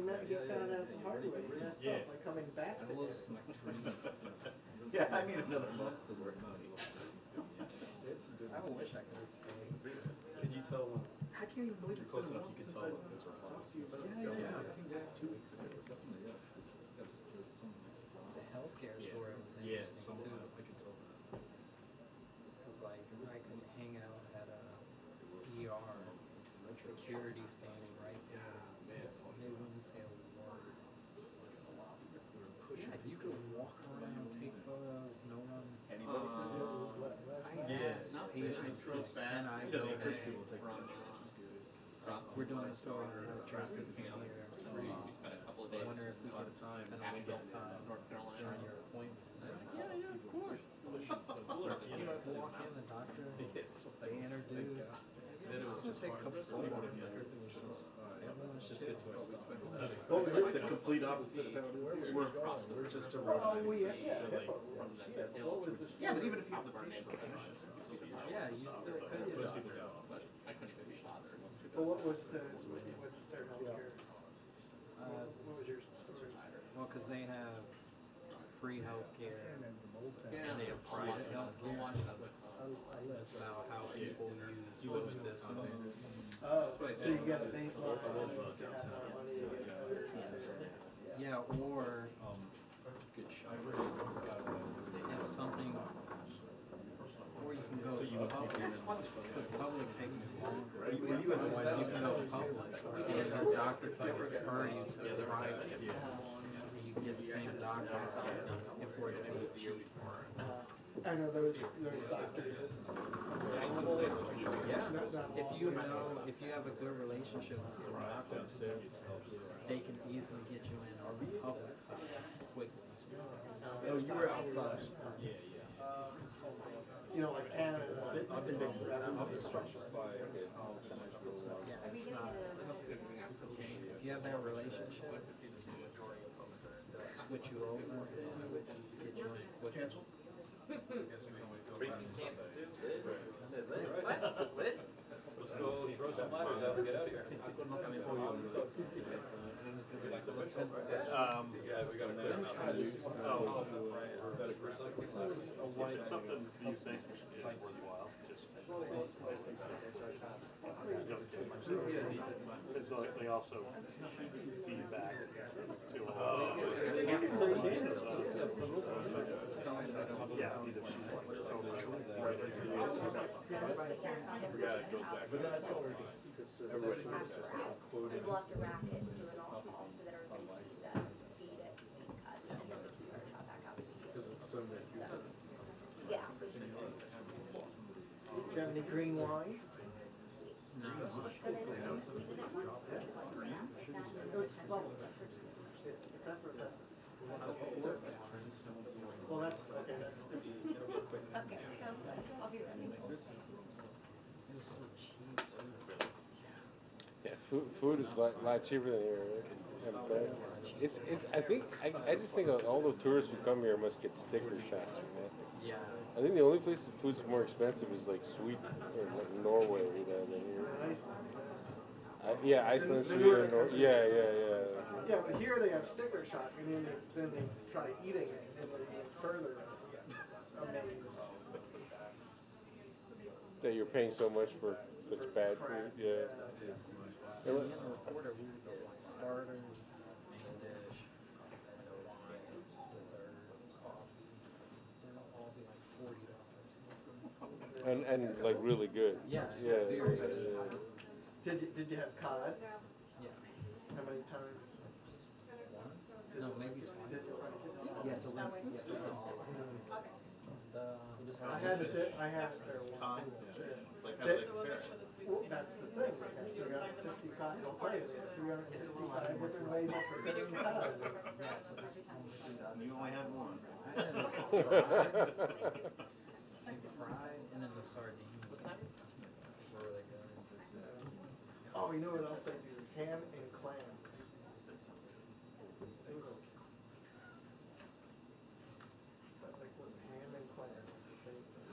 he found out the hard way. He messed Yeah. up by coming back to was him. my dream. Yeah, I need another month to work. I wish I could have stayed. Could you tell when I can't even believe you're it's close been a enough? month You could since tell I when it's talked to you about Yeah, it. it seemed like 2 weeks ago. The healthcare Yeah. story was Yeah, interesting some too. I could tell that. Because like I could hang out at a ER, security standing right there. They wouldn't say a word. Yeah, you could walk around, take photos, no one. Anybody? I Yeah. asked Not patients, can I He go doesn't encourage back? people to take We're doing a story on how trust system here. It's free. We spent a couple of I days wonder if we at could a time spend a little bit of time North Carolina. during your appointment. Yeah, yeah, of course. You know, walk in, the doctor, they introduce. Then it was Just just take a hard. couple There's photos. photos. Everything was just, everyone's just What into was it? The complete opposite of how it is. We're across the We're just a Oh, road. yeah, So like, from that Yeah, what was the Yeah, but story? even if you have the burn neighborhood, Yeah, you still could. most people go. but I couldn't get the shots. Well, what's their healthcare? What was your story? Well, because they have free healthcare Yeah, and they have private I'll healthcare. watch it. It's about how people use both systems. Oh, so you get a baseline, and then if you have more money, you get better. Yeah, or if something, or you can go public, because public takes longer. Were you at the White You House? can go public, and your doctor can refer you to private. You get the same doctor, and for it to be cheap. I know those doctors. Yeah, if you have a good relationship with your doctor, they can easily get you in on the public side quickly. Oh, you were outside. Yeah, yeah. You know, like Canada, I've been big for that. I'm struck by Yeah, it's not. If you have that relationship, switch you over, get you in quick. Let's go throw some ladders out and get out of here. Yeah, we got a clear enough. It's something you think is worthwhile, just. Because they also feedback to yeah, either she's like totally right into you. Yeah, it goes back. But then I saw her everybody was just quoting. We'll have to wrap it into an alcohol so that everybody sees us, feed it, feed cut, and then we can start back out. Because it's so many people. Yeah. Do you have any green wine? No. No, it's bubbles. It's effervescent. Well, that's, okay, that's different. Okay, sounds good. I'll be ready. It was so cheap too. Yeah, food is a lot cheaper than here. I just think all the tourists who come here must get sticker shock. Yeah. I think the only place the food's more expensive is like Sweden or like Norway or than here. Yeah, Iceland, Sweden, yeah. Yeah, but here they have sticker shock, and then they try eating it, and they're even further amazed. That you're paying so much for such bad food, yeah. In the reporter, we would go like starters, main dish, wine, dessert, coffee. They'll all be like $40. And like really good. Yeah, yeah. very good. Did you have cod? Yeah. How many times? Once? No, maybe twice. Did you like it? Yes, a little. Yes, a little. I had it there once. Like, how do they compare it? Well, that's the thing, they have 355, don't play it, they have 355 different ways of preparing cod. You only had one. I had it fried, and then the sardines. Were really good. Oh, you know what else they do? Ham and clams. Those are like what, ham and clams, the same thing.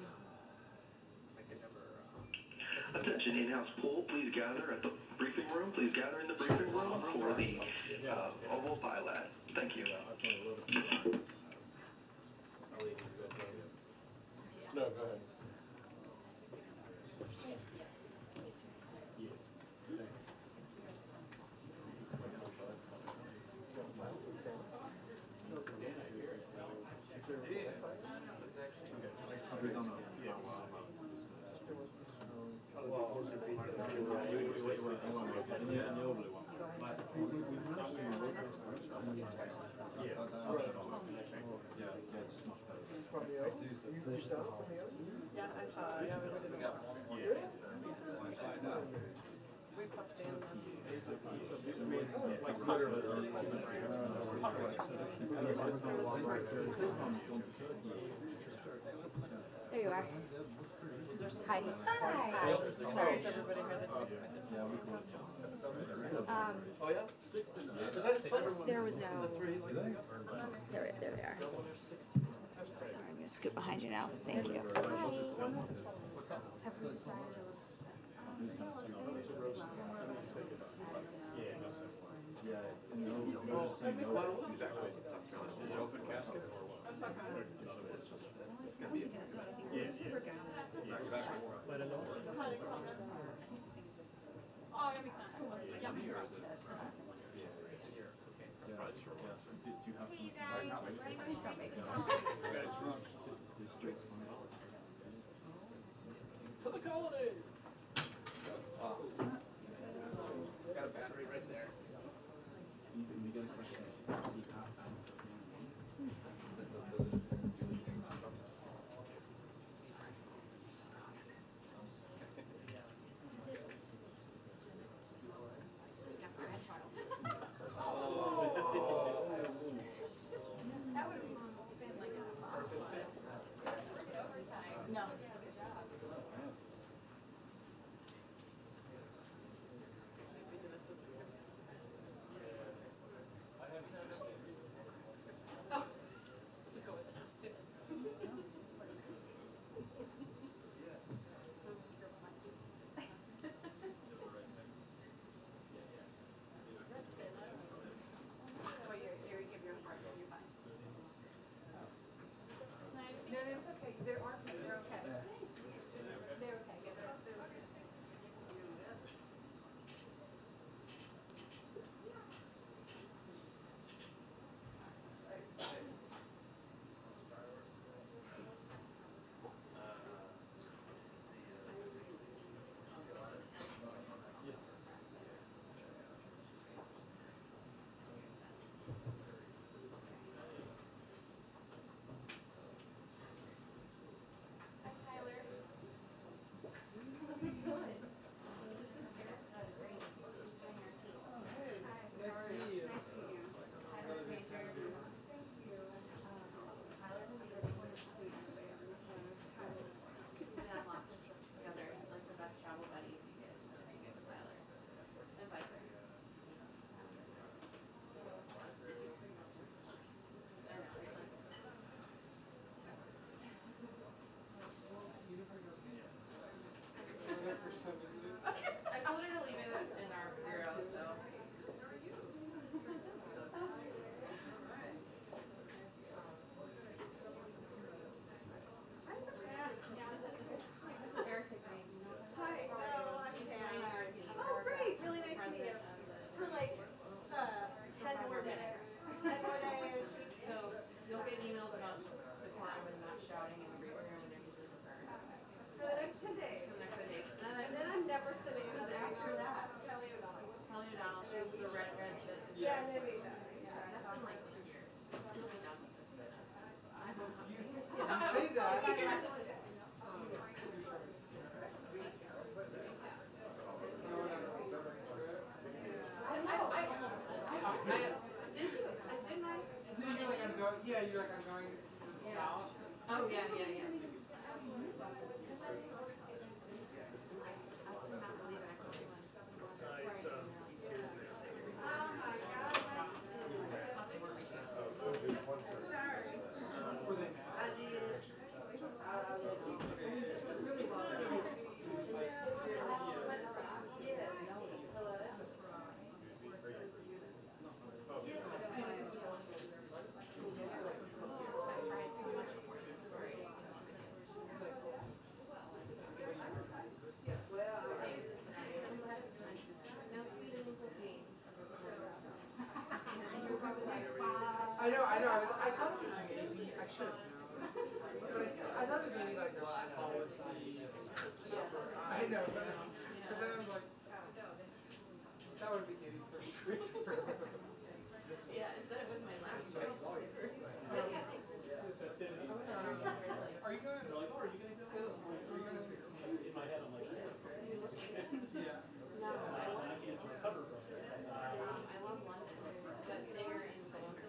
Attention in-house pool, please gather at the briefing room. Please gather in the briefing room for the oval bilat. Thank you. No, go ahead. Yeah, I saw. Yeah, we got one more. We popped in. Like literally. There you are. Hi. Hi. Sorry, is everybody here that you expected? Oh, yeah? Is that his place? There was no. That's where he likes to go? There they are. Sorry, I'm gonna scoot behind you now. Thank you. What's up? Well, we'll be back in South Carolina. Is it open casket or what? It's gonna be a fun back to war. Oh, you're excited. Yeah. Or is it? It's a year. Okay. Probably short. Hey, you guys. Ready for something? To the colony! Wow. Got a battery right there. That would have been like a no. No, it's okay. They're okay. They're okay. They're okay. Yeah, they're okay. Hi, Tyler. Good. This is Erica Grace. She's doing our team. Oh, hey. Hi. Nice to meet you. Nice to meet you. Tyler's major. Thank you. Tyler's a leader for the students. We've been on lots of trips together. He's like the best travel buddy if you get with Tyler. And vice versa. I know, it's like I told her to leave it in our bureau, so. This is Erica Green. Hi. Oh, I'm Tana. Oh, great. Really nice to meet you. For like 10 more minutes. 10 more days. So you'll get emails about decorum and not shouting in the briefing room when you're usually prepared. For the next 10 days. For the next 10 days. And then I'm never sitting in Because after that, Kelly O'Donnell. Kelly O'Donnell, she's the red. Yeah, maybe. That's in like 2 years. You'll be done with this. I hope not. You say that. Didn't I? You're like, I'm going, yeah, you're like, I'm going south. Oh, yeah. I cannot believe it. Oh my God. Sorry. I did. Really well. Hello. I know, I thought it was maybe, I should have known. But I thought it was maybe like their policies. I know, but then I was like, that would be Katie's first choice. Yeah, so it was my last choice. Are you going? Are you going to go? Are you going to In my head, I'm like, Yeah. No, I want I can't recover from it. I love London, but Sanger and Golden.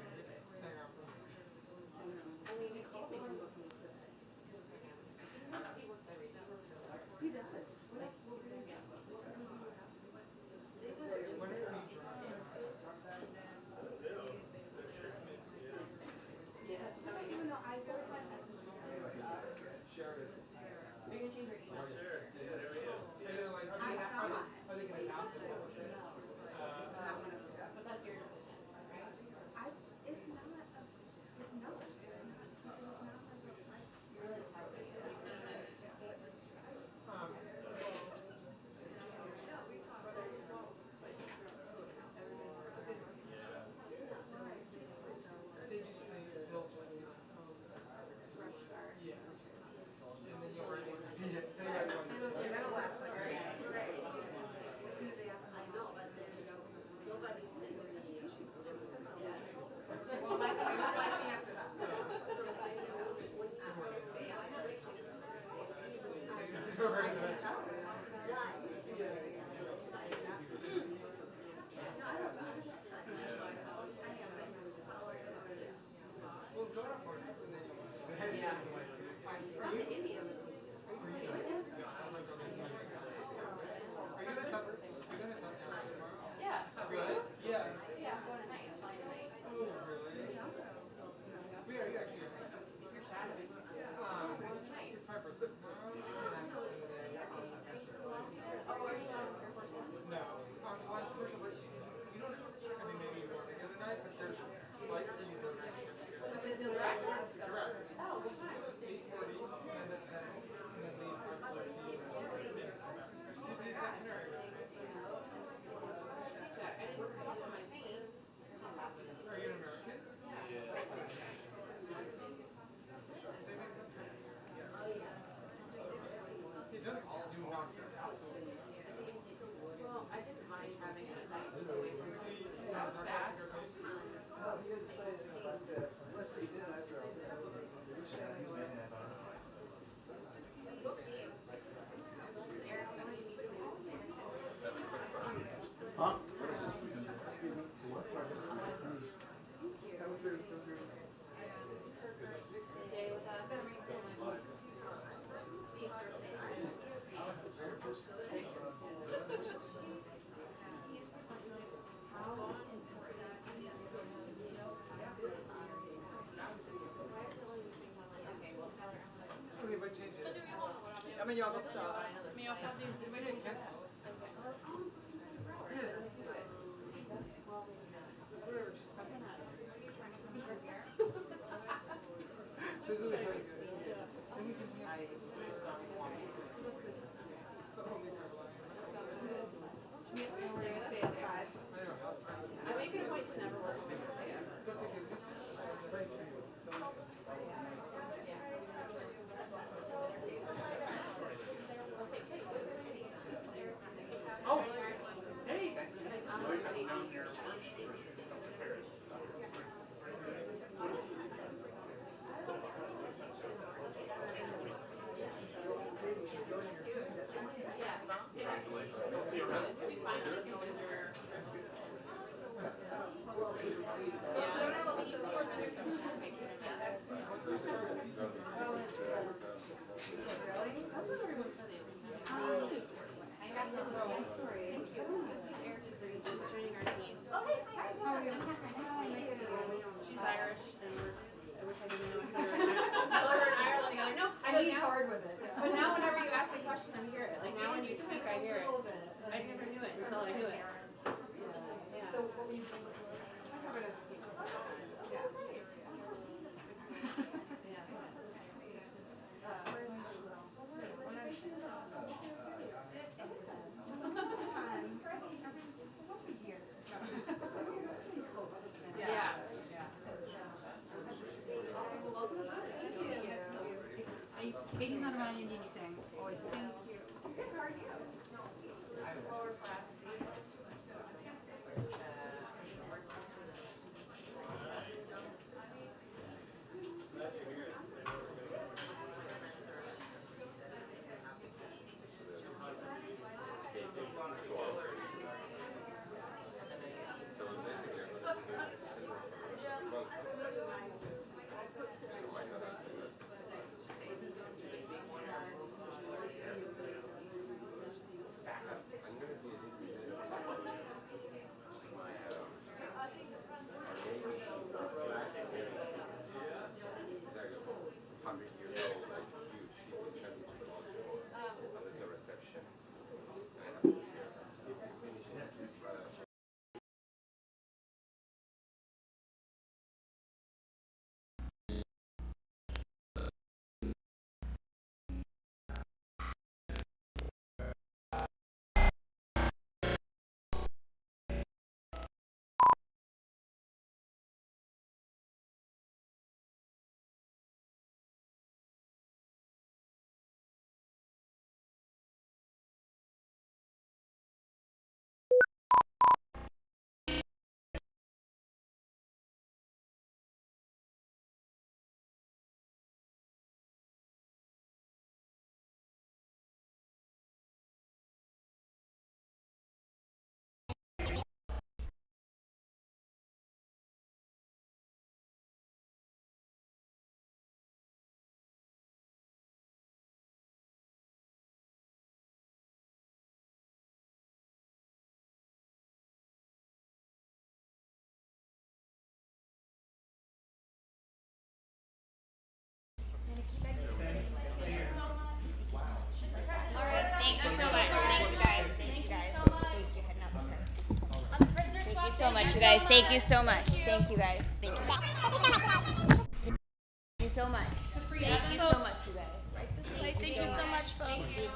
Singer. I mean, he called me from booking today. He works every day. He does. What else will we get? When are you drinking? Yeah. Even though I go to my Sheridan. Are you gonna change your email? Are they like, are they gonna announce it? But that's your decision, right? It's not, no, it's not like, You're really testing it. They just built like Rush guard. yeah. And then you're ready. that'll last like, right, as soon as they ask me. I know, but nobody can really choose to. Yeah. Well, like, they won't like me after that. Well, go to Hornets and then you can stay. Yeah. From the Indian. Are you gonna suffer? Are you gonna suffer tomorrow? Yeah. Really? Yeah. Yeah, I'm going tonight. I'm flying tonight. Oh, really? Wait, are you actually going? You're shadowing. It's my birthday tomorrow. Oh, are you on Air Force One? No. On commercial, but you don't, I mean, maybe you want to go tonight, but there's flights that you go next year. Is it direct? Correct. Oh, what time? 8:40, and then 10, and then leave 5:30. TP's itinerary. I didn't come up on my thing. Are you an American? It doesn't all do nonsense. Well, I didn't mind having a night away from her. That was fast. Well, he didn't say anything about that, unless he did after I was out. Did he say anything about that? Huh? Have a good, Day with us. Steve's birthday. Okay, well, Tyler, Okay, but change it. I mean, y'all look so. May I have the We didn't cancel. Yes. Whatever, just. This is really good. Then we can have. It's the only circle. I know. I make it a point to never work on my birthday ever. Just because this thanks for you. Oh, hey. That's what everyone said. I got the story. Thank you. This is Erica Green. She's joining our team. Oh, hey. Hi. How are you? She's Irish, and I wish I didn't know if we were in Ireland together. No, I need hard with it. But now whenever you ask a question, I hear it. Like now when you speak, I hear it. I never knew it until I knew it. Yeah. So what were you saying? I covered it. Yeah. Yeah. on if you need anything. Always. Thank you. Good, how are you? Lower breath. Alright, thank you so much. Thank you guys. Thank you guys. Thank you. Heading up. Thank you so much, you guys. Thank you so much. Thank you guys. Thank you. Thank you so much. Thank you so much, you guys. Thank you so much, folks. Thank you.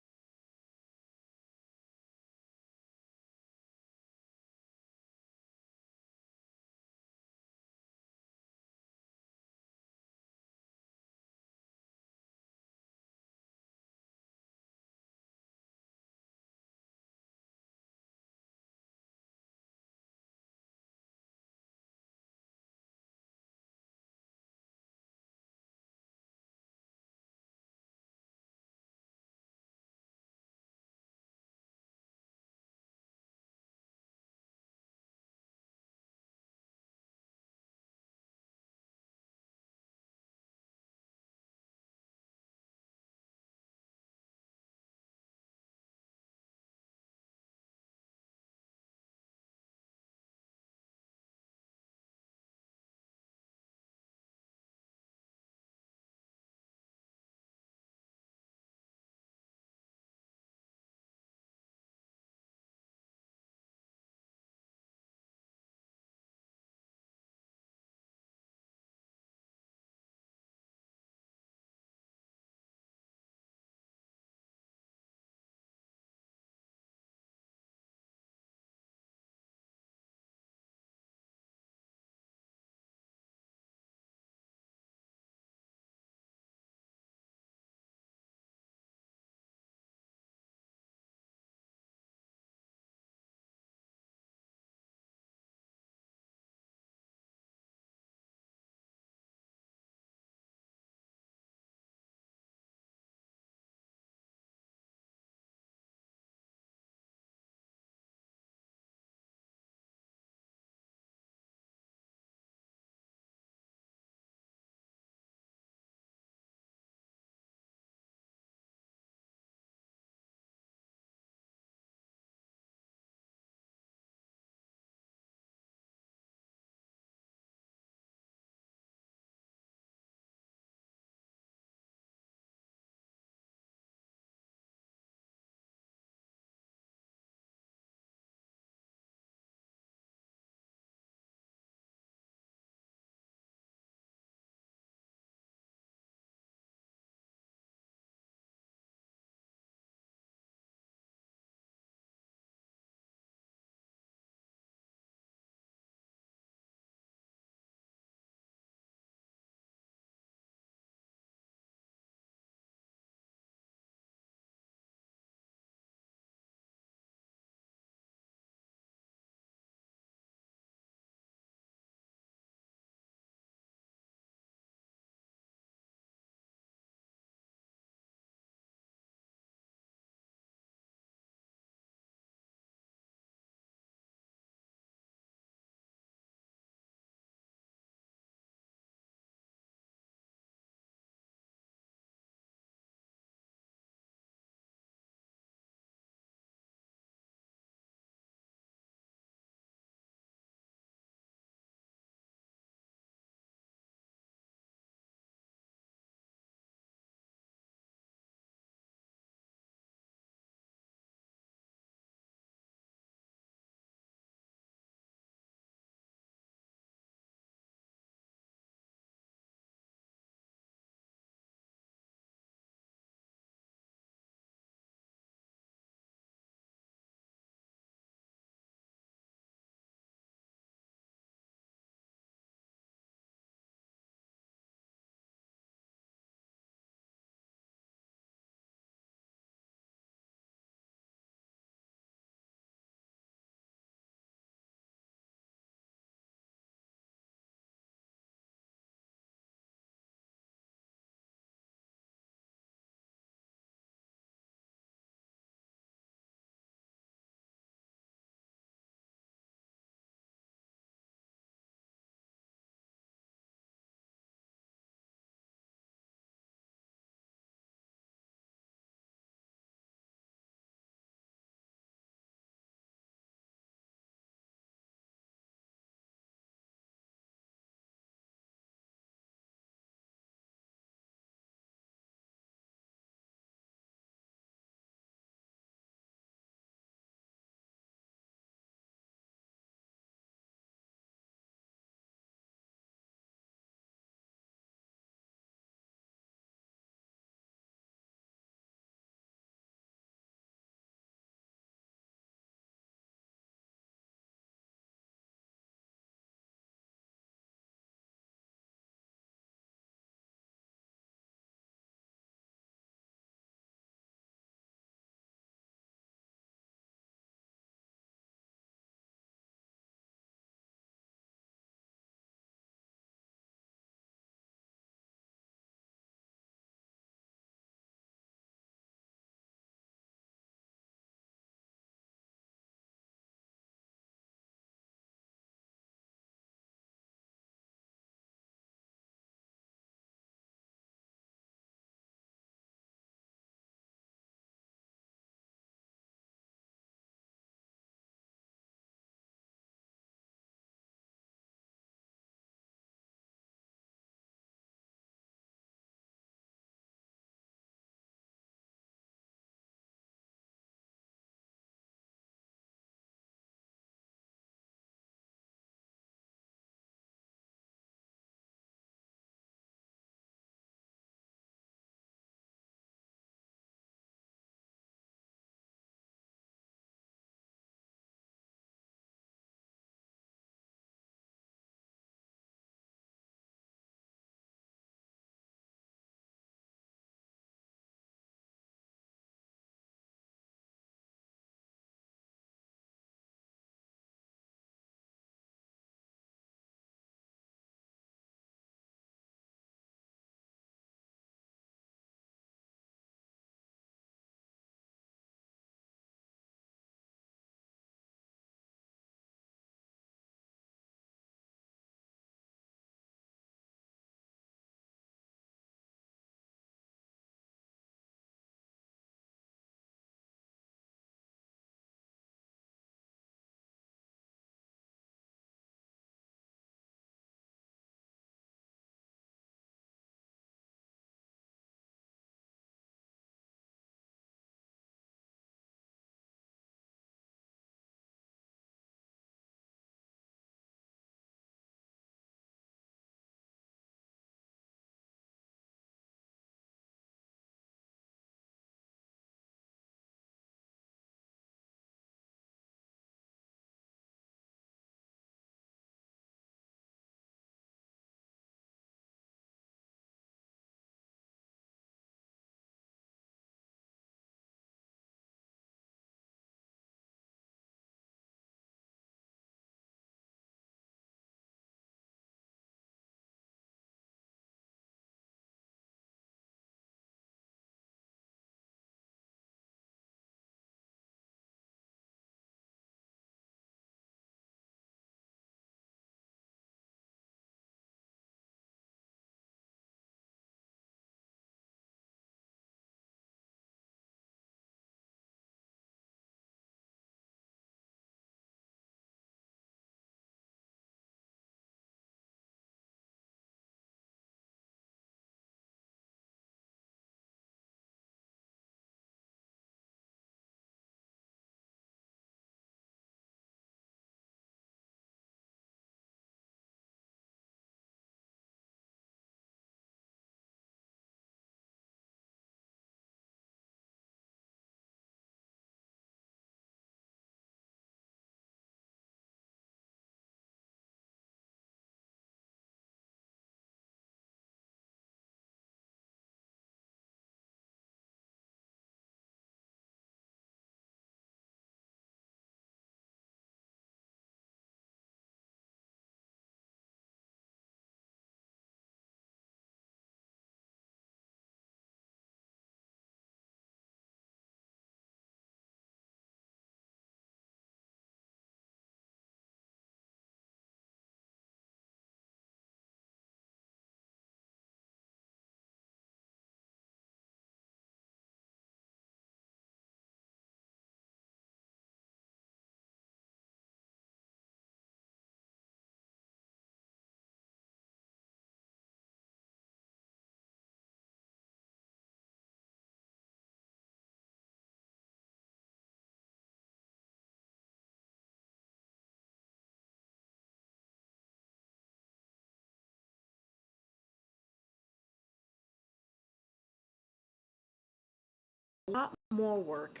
lot more work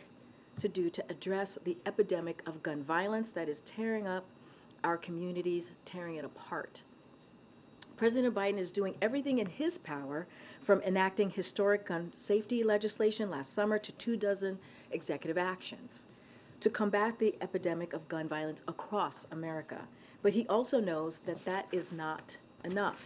to do to address the epidemic of gun violence that is tearing up our communities, tearing it apart. President Biden is doing everything in his power, from enacting historic gun safety legislation last summer to 24 executive actions to combat the epidemic of gun violence across America. But he also knows that that is not enough,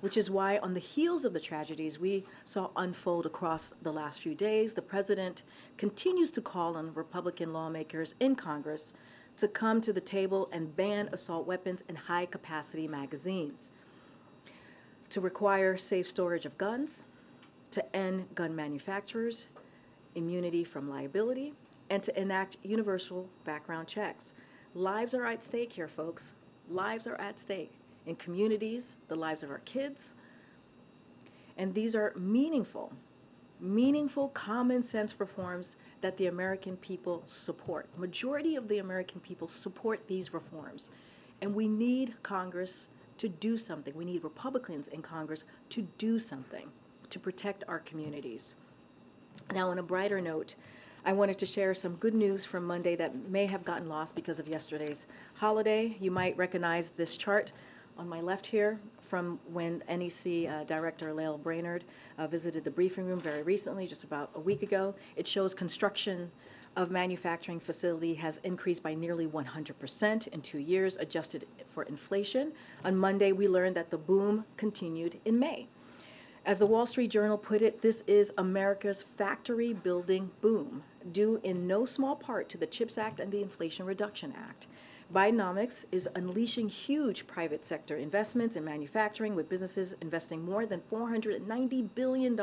which is why on the heels of the tragedies we saw unfold across the last few days, the president continues to call on Republican lawmakers in Congress to come to the table and ban assault weapons and high-capacity magazines, to require safe storage of guns, to end gun manufacturers' immunity from liability, and to enact universal background checks. Lives are at stake here, folks. Lives are at stake in communities, the lives of our kids. And these are meaningful, common sense reforms that the American people support. Majority of the American people support these reforms. And we need Congress to do something. We need Republicans in Congress to do something to protect our communities. Now, on a brighter note, I wanted to share some good news from Monday that may have gotten lost because of yesterday's holiday. You might recognize this chart on my left here from when NEC Director Lael Brainerd visited the briefing room very recently, just about a week ago. It shows construction of manufacturing facility has increased by nearly 100% in 2 years, adjusted for inflation. On Monday, we learned that the boom continued in May. As the Wall Street Journal put it, this is America's factory building boom, due in no small part to the CHIPS Act and the Inflation Reduction Act. Bidenomics is unleashing huge private sector investments in manufacturing, with businesses investing more than $490 billion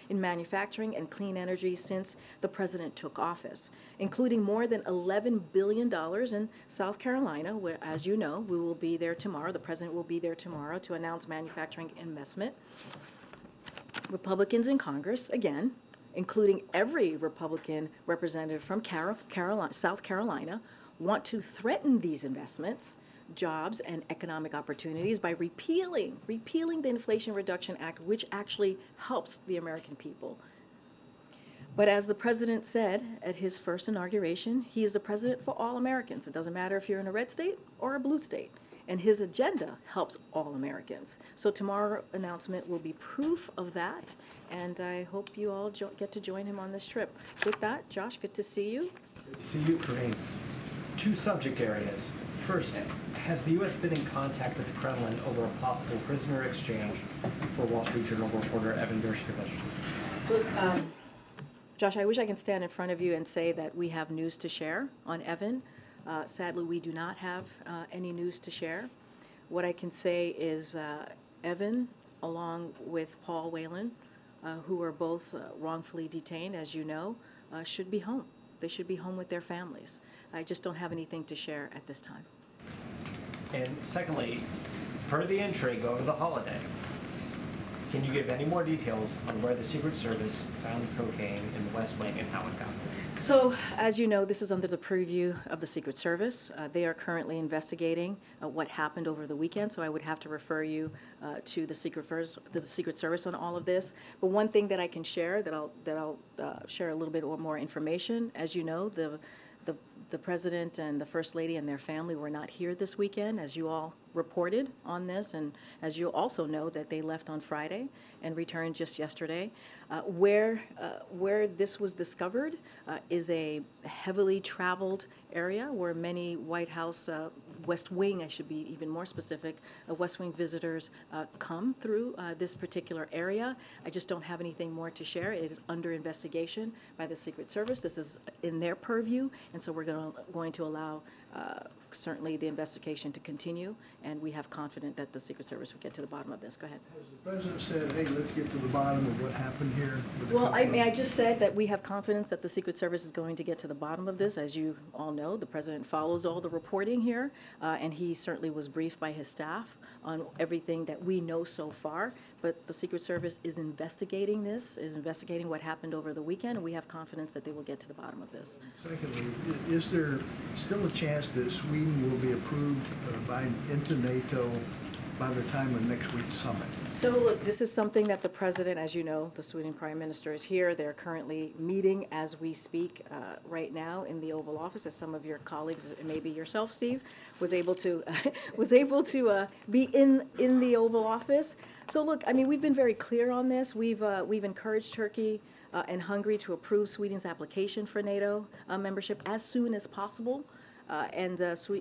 in manufacturing and clean energy since the president took office, including more than $11 billion in South Carolina, where, as you know, we will be there tomorrow. The president will be there tomorrow to announce manufacturing investment. Republicans in Congress, again, including every Republican representative from South Carolina, want to threaten these investments, jobs, and economic opportunities by repealing the Inflation Reduction Act, which actually helps the American people. But as the president said at his first inauguration, he is the president for all Americans. It doesn't matter if you're in a red state or a blue state. And his agenda helps all Americans. So tomorrow's announcement will be proof of that, and I hope you all get to join him on this trip. With that, Josh, good to see you. Good to see you, Corinne. 2 subject areas. First, has the U.S. been in contact with the Kremlin over a possible prisoner exchange for Wall Street Journal reporter Evan Gershkovich? Look, Josh, I wish I could stand in front of you and say that we have news to share on Evan. Sadly, we do not have any news to share. What I can say is Evan, along with Paul Whelan, who are both wrongfully detained, as you know, should be home. They should be home with their families. I just don't have anything to share at this time. And secondly, per the intrigue over the holiday, can you give any more details on where the Secret Service found cocaine in the West Wing and how it got there? So, as you know, this is under the purview of the Secret Service. They are currently investigating what happened over the weekend, so I would have to refer you to the Secret Service on all of this. But one thing that I can share, that I'll share a little bit more information. As you know, the President and the First Lady and their family were not here this weekend, as you all reported on this, and as you also know that they left on Friday and returned just yesterday. Where this was discovered is a heavily traveled area where many White House, West Wing, I should be even more specific, West Wing visitors come through this particular area. I just don't have anything more to share. It is under investigation by the Secret Service. This is in their purview, and so we're going to allow certainly the investigation to continue, and we have confidence that the Secret Service will get to the bottom of this. Go ahead. Has the president said, hey, let's get to the bottom of what happened here? Well, I just said that we have confidence that the Secret Service is going to get to the bottom of this. As you all know, the president follows all the reporting here, and he certainly was briefed by his staff on everything that we know so far. But the Secret Service is investigating this, is investigating what happened over the weekend, and we have confidence that they will get to the bottom of this. Secondly, is there still a chance that Sweden will be approved into NATO by the time of next week's summit? So look, this is something that the president, as you know, the Sweden Prime Minister is here. They're currently meeting as we speak right now in the Oval Office, as some of your colleagues, maybe yourself, Steve, was able to be in the Oval Office. So look, I mean, we've been very clear on this. We've encouraged Turkey and Hungary to approve Sweden's application for NATO membership as soon as possible.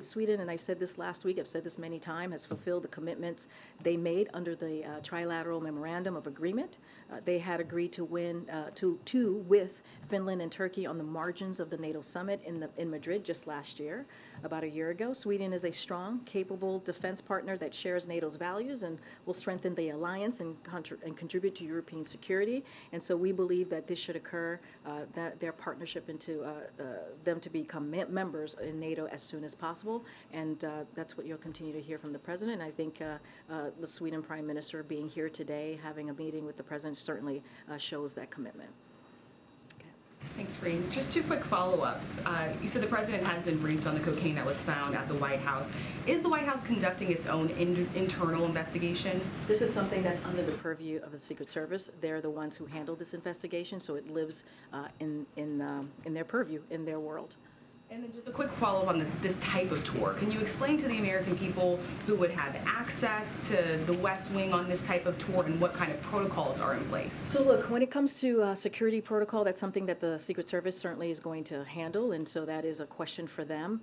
Sweden, and I said this last week, I've said this many times, has fulfilled the commitments they made under the trilateral memorandum of agreement. They had agreed to with Finland and Turkey on the margins of the NATO summit in Madrid just last year, about a year ago. Sweden is a strong, capable defense partner that shares NATO's values and will strengthen the alliance and contribute to European security. And so we believe that this should occur, that their partnership into them to become members in NATO as soon as possible. And that's what you'll continue to hear from the president. I think the Sweden Prime Minister being here today, having a meeting with the president, certainly shows that commitment. Thanks, Green. Just two quick follow-ups. You said the president has been briefed on the cocaine that was found at the White House. Is the White House conducting its own internal investigation? This is something that's under the purview of the Secret Service. They're the ones who handle this investigation, so it lives in their purview, in their world. And then just a quick follow-up on this type of tour. Can you explain to the American people who would have access to the West Wing on this type of tour and what kind of protocols are in place? So look, when it comes to security protocol, that's something that the Secret Service certainly is going to handle, and so that is a question for them.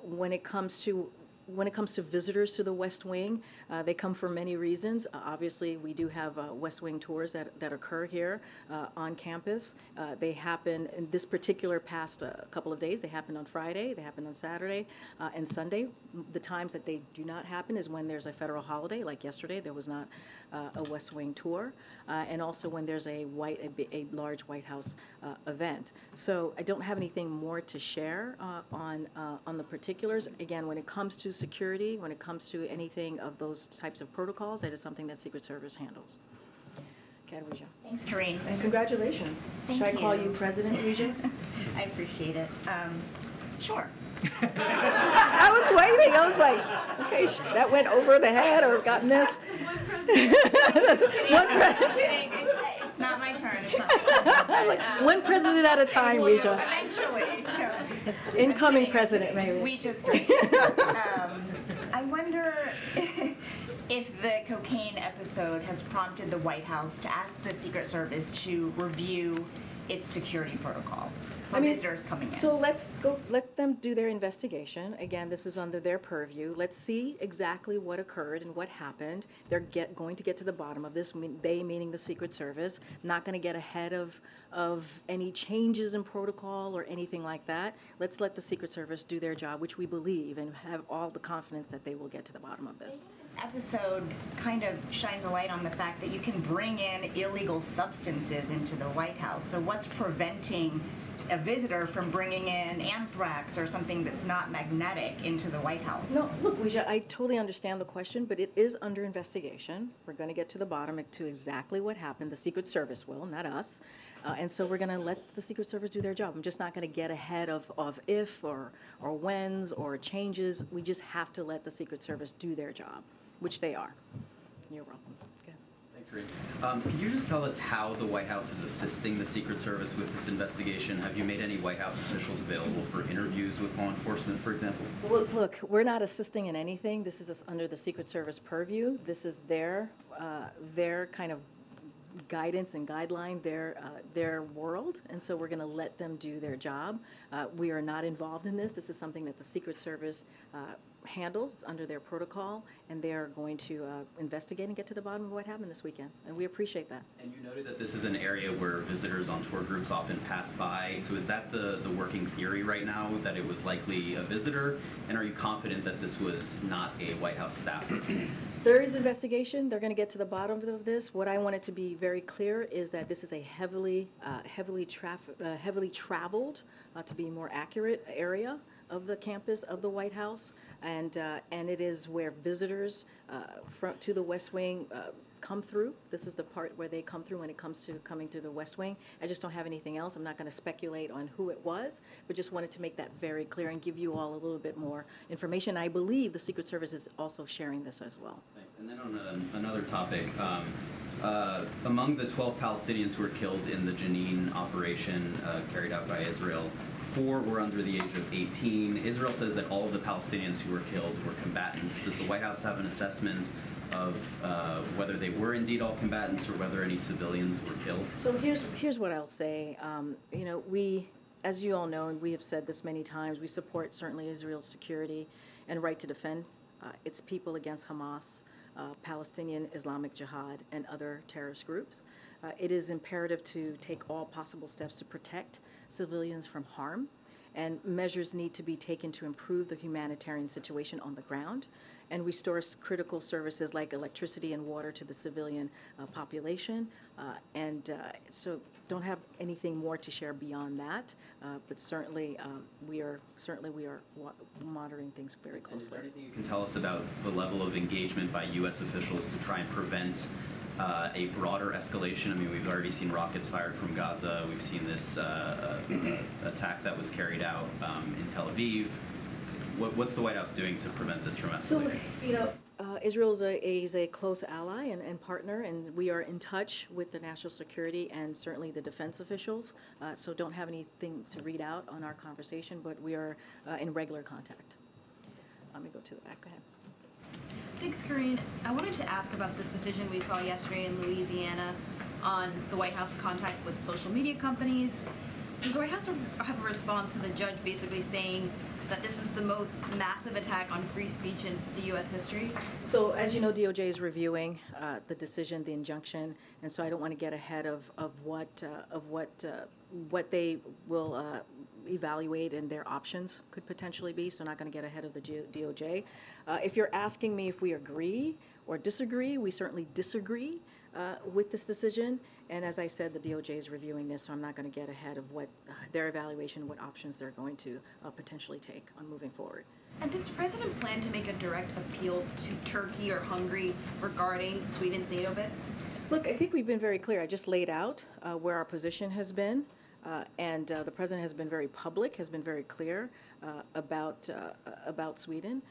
When it comes to visitors to the West Wing, they come for many reasons. Obviously, we do have West Wing tours that occur here on campus. They happen in this particular past couple of days. They happen on Friday, they happen on Saturday and Sunday. The times that they do not happen is when there's a federal holiday, like yesterday, there was not a West Wing tour, and also when there's a large White House event. So I don't have anything more to share on the particulars. Again, when it comes to security, when it comes to anything of those types of protocols, that is something that Secret Service handles. Khadija. Thanks, Karine. And congratulations. Thank Should you. I call you President, Khadija? I appreciate it. Sure. I was waiting. I was like, okay, that went over the head or got missed. One president. It's not my turn. It's not my turn. Like, one president at a time, Risha. Eventually. Incoming president, maybe. We just I wonder if the cocaine episode has prompted the White House to ask the Secret Service to review its security protocol for visitors coming in. So let them do their investigation. Again, this is under their purview. Let's see exactly what occurred and what happened. They're going to get to the bottom of this, they meaning the Secret Service, not going to get ahead of any changes in protocol or anything like that. Let's let the Secret Service do their job, which we believe and have all the confidence that they will get to the bottom of this. This episode kind of shines a light on the fact that you can bring in illegal substances into the White House. So what's preventing a visitor from bringing in anthrax or something that's not magnetic into the White House? No, look, Risha, I totally understand the question, but it is under investigation. We're going to get to the bottom to exactly what happened. The Secret Service will, not us. And so we're going to let the Secret Service do their job. I'm just not going to get ahead of if or whens or changes. We just have to let the Secret Service do their job, which they are. You're welcome. Okay. Thanks, Green. Can you just tell us how the White House is assisting the Secret Service with this investigation? Have you made any White House officials available for interviews with law enforcement, for example? Well, look, we're not assisting in anything. This is under the Secret Service purview. This is their kind of guidance and guideline, their world, and so we're going to let them do their job. We are not involved in this. This is something that the Secret Service handles. It's under their protocol, and they are going to investigate and get to the bottom of what happened this weekend, and we appreciate that. And you noted that this is an area where visitors on tour groups often pass by, so is that the working theory right now, that it was likely a visitor, and are you confident that this was not a White House staffer? There is investigation. They're going to get to the bottom of this. What I wanted to be very clear is that this is a heavily traveled, to be more accurate, area of the campus of the White House, and it is where visitors to the West Wing come through. This is the part where they come through when it comes to coming through the West Wing. I just don't have anything else. I'm not going to speculate on who it was, but just wanted to make that very clear and give you all a little bit more information. I believe the Secret Service is also sharing this as well. Thanks. And then on another topic, among the 12 Palestinians who were killed in the Jenin operation carried out by Israel, 4 were under the age of 18. Israel says that all of the Palestinians who were killed were combatants. Does the White House have an assessment of whether they were indeed all combatants or whether any civilians were killed? So here's what I'll say. You know, we, as you all know, and we have said this many times, we support certainly Israel's security and right to defend its people against Hamas, Palestinian Islamic Jihad, and other terrorist groups. It is imperative to take all possible steps to protect civilians from harm, and measures need to be taken to improve the humanitarian situation on the ground and restore critical services like electricity and water to the civilian population. So don't have anything more to share beyond that, but certainly we are monitoring things very closely. And is there anything you can tell us about the level of engagement by U.S. officials to try and prevent a broader escalation? I mean, we've already seen rockets fired from Gaza. We've seen this attack that was carried out in Tel Aviv. What's the White House doing to prevent this from escalating? So, you know, Israel is a close ally and partner, and we are in touch with the national security and certainly the defense officials. So don't have anything to read out on our conversation, but we are in regular contact. Let me go to the back. Go ahead. Thanks, Karine. I wanted to ask about this decision we saw yesterday in Louisiana on the White House contact with social media companies. Does the White House have a response to the judge basically saying that this is the most massive attack on free speech in the U.S. history? So, as you know, DOJ is reviewing the decision, the injunction, and so I don't want to get ahead of what they will evaluate and their options could potentially be. So, not going to get ahead of the DOJ. If you're asking me if we agree or disagree, we certainly disagree with this decision. And as I said, the DOJ is reviewing this, so I'm not going to get ahead of what their evaluation, what options they're going to potentially take on moving forward. And does the President plan to make a direct appeal to Turkey or Hungary regarding Sweden's NATO bid? Look, I think we've been very clear. I just laid out where our position has been, and the President has been very public, has been very clear about Sweden.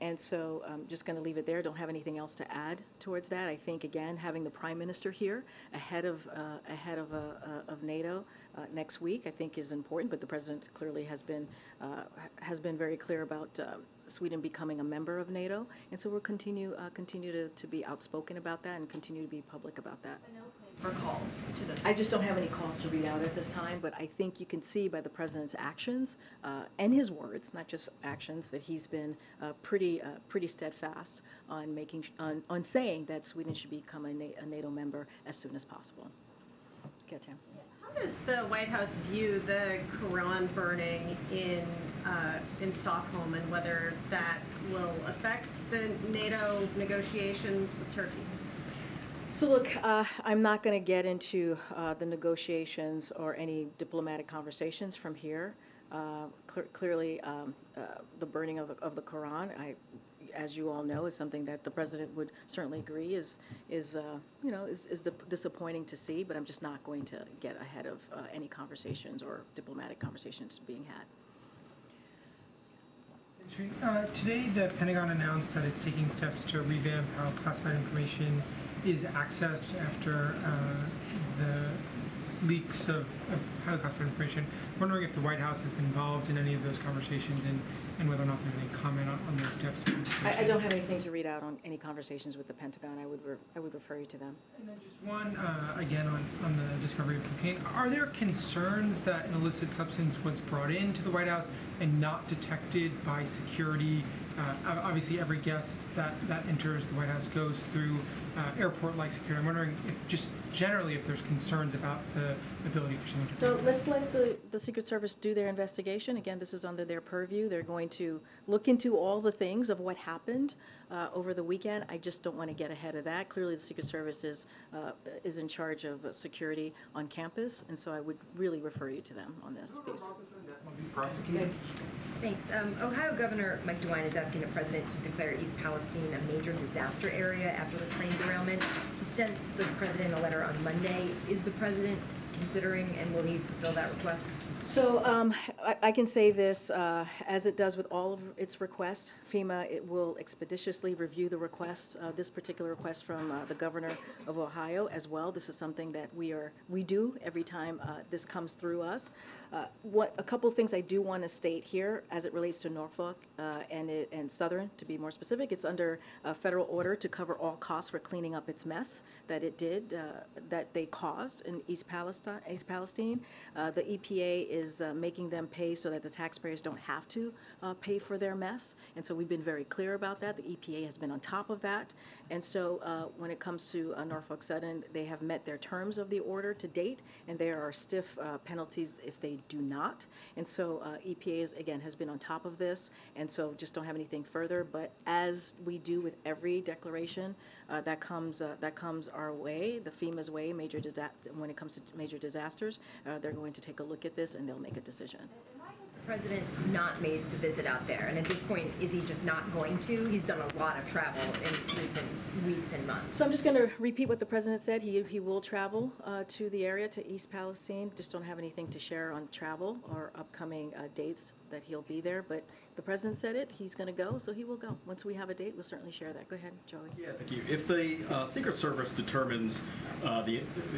And so I'm just going to leave it there. Don't have anything else to add towards that. I think, again, having the Prime Minister here ahead of NATO next week, I think is important. But the President clearly has been very clear about Sweden becoming a member of NATO, and so we'll continue to be outspoken about that and continue to be public about that. For calls to the... I just don't have any calls to read out at this time, but I think you can see by the President's actions and his words, not just actions, that he's been pretty steadfast on saying that Sweden should become a NATO member as soon as possible. Okay, Tam. How does the White House view the Quran burning in Stockholm, and whether that will affect the NATO negotiations with Turkey? So look, I'm not going to get into the negotiations or any diplomatic conversations from here. Clearly, the burning of the Quran, as you all know, is something that the President would certainly agree is disappointing to see. But I'm just not going to get ahead of any conversations or diplomatic conversations being had. Today, the Pentagon announced that it's taking steps to revamp how classified information is accessed after the leaks of highly classified information. I'm wondering if the White House has been involved in any of those conversations and whether or not there's any comment on those steps. I don't have anything to read out on any conversations with the Pentagon. I would refer you to them. And then just one, again, on the discovery of cocaine. Are there concerns that an illicit substance was brought into the White House and not detected by security? Obviously, every guest that enters the White House goes through airport-like security. I'm wondering if just generally if there's concerns about the ability for someone to... So let's let the Secret Service do their investigation. Again, this is under their purview. They're going to look into all the things of what happened over the weekend. I just don't want to get ahead of that. Clearly, the Secret Service is in charge of security on campus, and so I would really refer you to them on this piece. Prosecuted? Thanks. Ohio Governor Mike DeWine is asking the president to declare East Palestine a major disaster area after the plane derailment. He sent the president a letter on Monday. Is the president considering and will he fulfill that request? So I can say this, as it does with all of its requests, FEMA, it will expeditiously review the request, this particular request from the governor of Ohio as well. This is something that we do every time this comes through us. A couple of things I do want to state here as it relates to Norfolk and Southern, to be more specific. It's under a federal order to cover all costs for cleaning up its mess that it did, that they caused in East Palestine. The EPA is making them pay so that the taxpayers don't have to pay for their mess. And so we've been very clear about that. The EPA has been on top of that. And so when it comes to Norfolk Southern, they have met their terms of the order to date, and there are stiff penalties if they do not. And so EPA again has been on top of this, and so just don't have anything further. But as we do with every declaration that comes our way, the FEMA's way, when it comes to major disasters, they're going to take a look at this and they'll make a decision. Why has the president not made the visit out there? And at this point, is he just not going to? He's done a lot of travel in recent weeks and months. So I'm just going to repeat what the president said. He will travel to the area, to East Palestine. Just don't have anything to share on travel or upcoming dates that he'll be there. But the president said it. He's going to go, so he will go. Once we have a date, we'll certainly share that. Go ahead, Joey. Yeah, thank you. If the Secret Service determines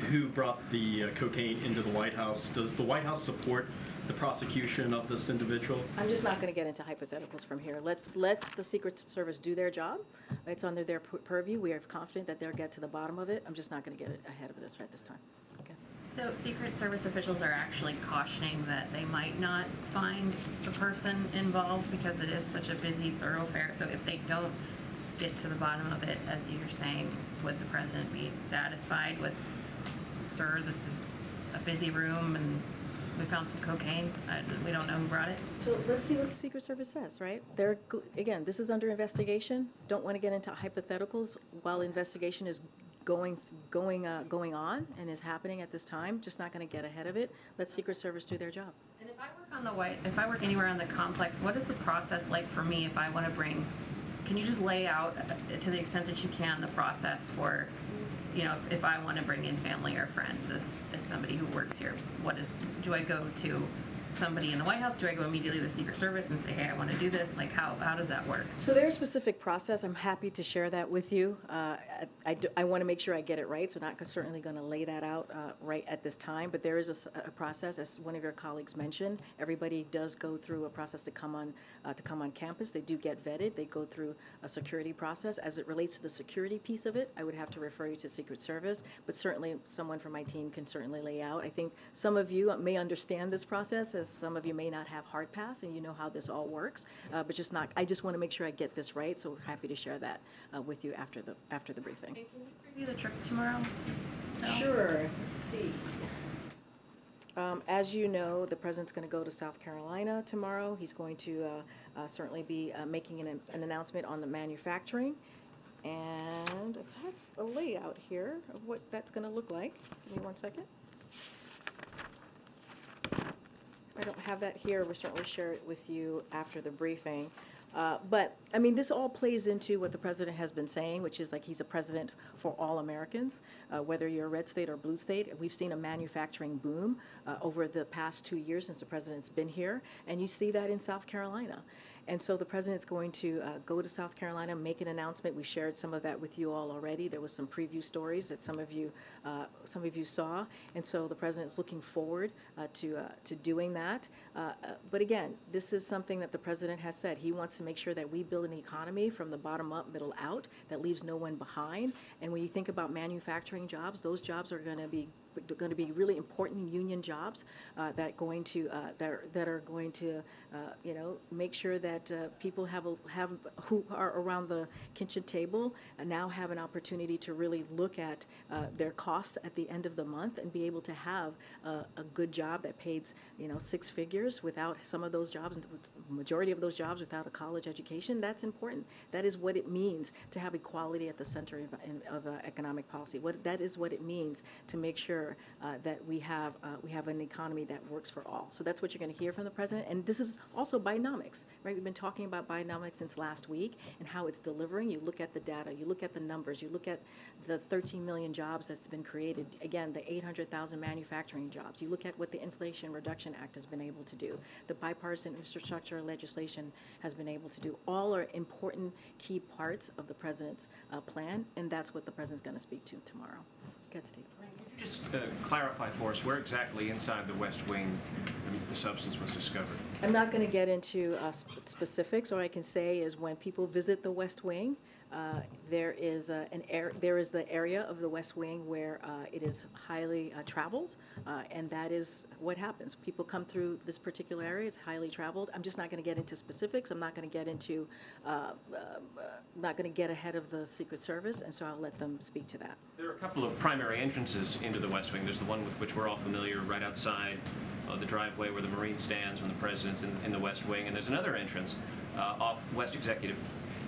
who brought the cocaine into the White House, does the White House support the prosecution of this individual? I'm just not going to get into hypotheticals from here. Let the Secret Service do their job. It's under their purview. We are confident that they'll get to the bottom of it. I'm just not going to get ahead of this right this time. Okay. So Secret Service officials are actually cautioning that they might not find the person involved because it is such a busy thoroughfare. So if they don't get to the bottom of it, as you're saying, would the president be satisfied with, sir, this is a busy room and we found some cocaine, we don't know who brought it? So let's see what the Secret Service says, right? Again, this is under investigation. Don't want to get into hypotheticals while investigation is going on and is happening at this time. Just not going to get ahead of it. Let Secret Service do their job. And if I work anywhere on the complex, what is the process like for me if I want to bring, can you just lay out to the extent that you can the process for, you know, if I want to bring in family or friends as somebody who works here? Do I go to somebody in the White House? Do I go immediately to the Secret Service and say, hey, I want to do this? Like, how does that work? So there's a specific process. I'm happy to share that with you. I want to make sure I get it right, so not certainly going to lay that out right at this time, but there is a process, as one of your colleagues mentioned. Everybody does go through a process to come on campus. They do get vetted. They go through a security process. As it relates to the security piece of it, I would have to refer you to Secret Service, but certainly someone from my team can certainly lay out. I think some of you may understand this process, as some of you may not have hard pass and you know how this all works, but I just want to make sure I get this right, so happy to share that with you after the briefing. And can you preview the trip tomorrow? No? Sure. Let's see. As you know, the president's going to go to South Carolina tomorrow. He's going to certainly be making an announcement on the manufacturing. And that's a layout here of what that's going to look like. Give me one second. I don't have that here. We'll certainly share it with you after the briefing. But, I mean, this all plays into what the president has been saying, which is like he's a president for all Americans, whether you're a red state or blue state. We've seen a manufacturing boom over the past 2 years since the president's been here, and you see that in South Carolina. And so the president's going to go to South Carolina, make an announcement. We shared some of that with you all already. There was some preview stories that some of you saw. And so the president's looking forward to doing that. But again, this is something that the president has said. He wants to make sure that we build an economy from the bottom up, middle out, that leaves no one behind. And when you think about manufacturing jobs, those jobs are going to be really important union jobs that are going to make sure that people who are around the kitchen table now have an opportunity to really look at their cost at the end of the month and be able to have a good job that pays 6 figures without some of those jobs, the majority of those jobs without a college education. That's important. That is what it means to have equality at the center of economic policy. That is what it means to make sure sure that we have an economy that works for all. So that's what you're going to hear from the president. And this is also Bidenomics, right? We've been talking about Bidenomics since last week and how it's delivering. You look at the data, you look at the numbers, you look at the 13 million jobs that's been created. Again, the 800,000 manufacturing jobs. You look at what the Inflation Reduction Act has been able to do. The bipartisan infrastructure legislation has been able to do. All are important key parts of the president's plan, and that's what the president's going to speak to tomorrow. Good, Steve. Just clarify for us where exactly inside the West Wing the substance was discovered. I'm not going to get into specifics. All I can say is when people visit the West Wing, there is the area of the West Wing where it is highly traveled, and that is what happens. People come through this particular area. It's highly traveled. I'm just not going to get into specifics. I'm not going to get into, not going to get ahead of the Secret Service, and so I'll let them speak to that. There are a couple of primary entrances into the West Wing. There's the one with which we're all familiar, right outside the driveway where the Marine stands when the president's in the West Wing, and there's another entrance off West Executive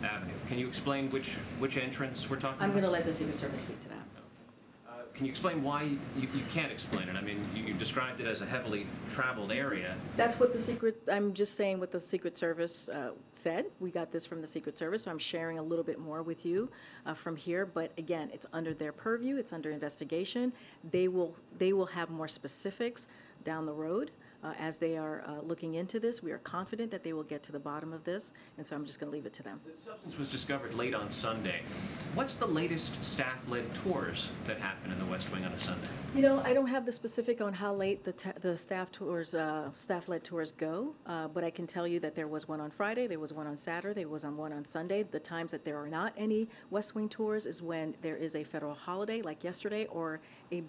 Avenue. Can you explain which entrance we're talking about? I'm going to let the Secret Service speak to that. Can you explain why you can't explain it? I mean, you described it as a heavily traveled area. That's what I'm just saying what the Secret Service said. We got this from the Secret Service, so I'm sharing a little bit more with you from here. But again, it's under their purview. It's under investigation. They will have more specifics down the road. As they are looking into this, we are confident that they will get to the bottom of this, and so I'm just going to leave it to them. The substance was discovered late on Sunday. What's the latest staff-led tours that happen in the West Wing on a Sunday? You know, I don't have the specific on how late the staff-led tours go, but I can tell you that there was one on Friday, there was one on Saturday, there was one on Sunday. The times that there are not any West Wing tours is when there is a federal holiday, like yesterday, or a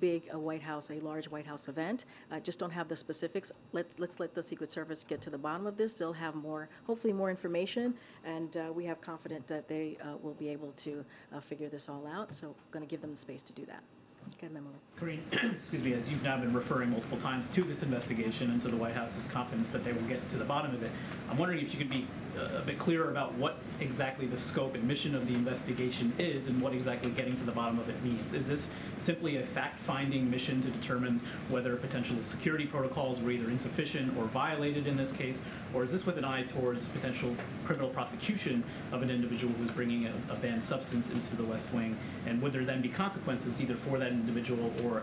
large White House event. Just don't have the specifics. Let's let the Secret Service get to the bottom of this. They'll have hopefully more information, and we have confidence that they will be able to figure this all out. So I'm going to give them the space to do that. Go ahead, Emily. Corinne, excuse me, as you've now been referring multiple times to this investigation and to the White House's confidence that they will get to the bottom of it, I'm wondering if you could be a bit clearer about what exactly the scope and mission of the investigation is and what exactly getting to the bottom of it means. Is this simply a fact-finding mission to determine whether potential security protocols were either insufficient or violated in this case, or is this with an eye towards potential criminal prosecution of an individual who's bringing a banned substance into the West Wing, and would there then be consequences either for that individual or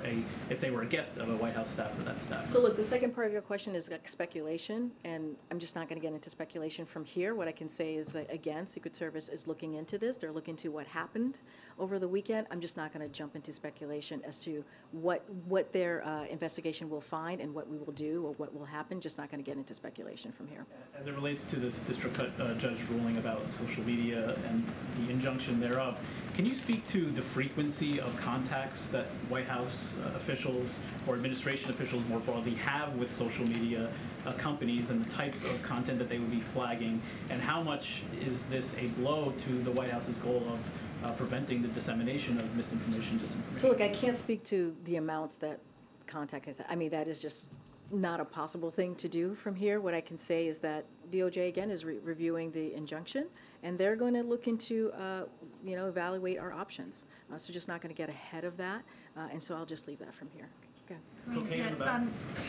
if they were a guest of a White House staff or that staff? So look, the second part of your question is like speculation, and I'm just not going to get into speculation from here. What I can say is that, again, Secret Service is looking into this. They're looking into what happened over the weekend. I'm just not going to jump into speculation as to what their investigation will find and what we will do or what will happen. Just not going to get into speculation from here. As it relates to this district judge ruling about social media and the injunction thereof, can you speak to the frequency of contacts that White House officials or administration officials more broadly have with social media companies and the types of content that they would be flagging, and how much is this a blow to the White House's goal of preventing the dissemination of misinformation, disinformation? So look, I can't speak to the amounts that contact has. I mean, that is just not a possible thing to do from here. What I can say is that DOJ, again, is reviewing the injunction, and they're going to look into, evaluate our options. So just not going to get ahead of that, and so I'll just leave that from here. Okay.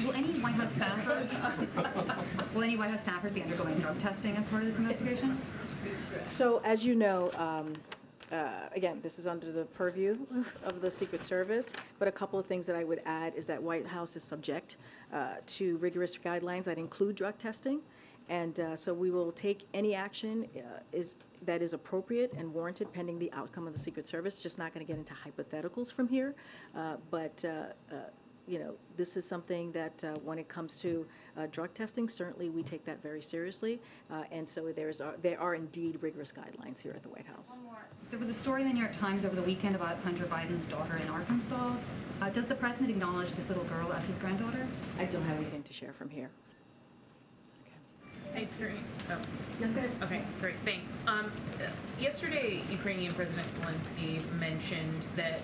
Will any White House staffers be undergoing drug testing as part of this investigation? So as you know, again, this is under the purview of the Secret Service, but a couple of things that I would add is that White House is subject to rigorous guidelines that include drug testing, and so we will take any action that is appropriate and warranted pending the outcome of the Secret Service. Just not going to get into hypotheticals from here, but this is something that when it comes to drug testing, certainly we take that very seriously, and so there are indeed rigorous guidelines here at the White House. One more. There was a story in the New York Times over the weekend about Hunter Biden's daughter in Arkansas. Does the president acknowledge this little girl as his granddaughter? I don't have anything to share from here. Thanks, Corinne. Okay, great, thanks. Yesterday, Ukrainian President Zelensky mentioned that,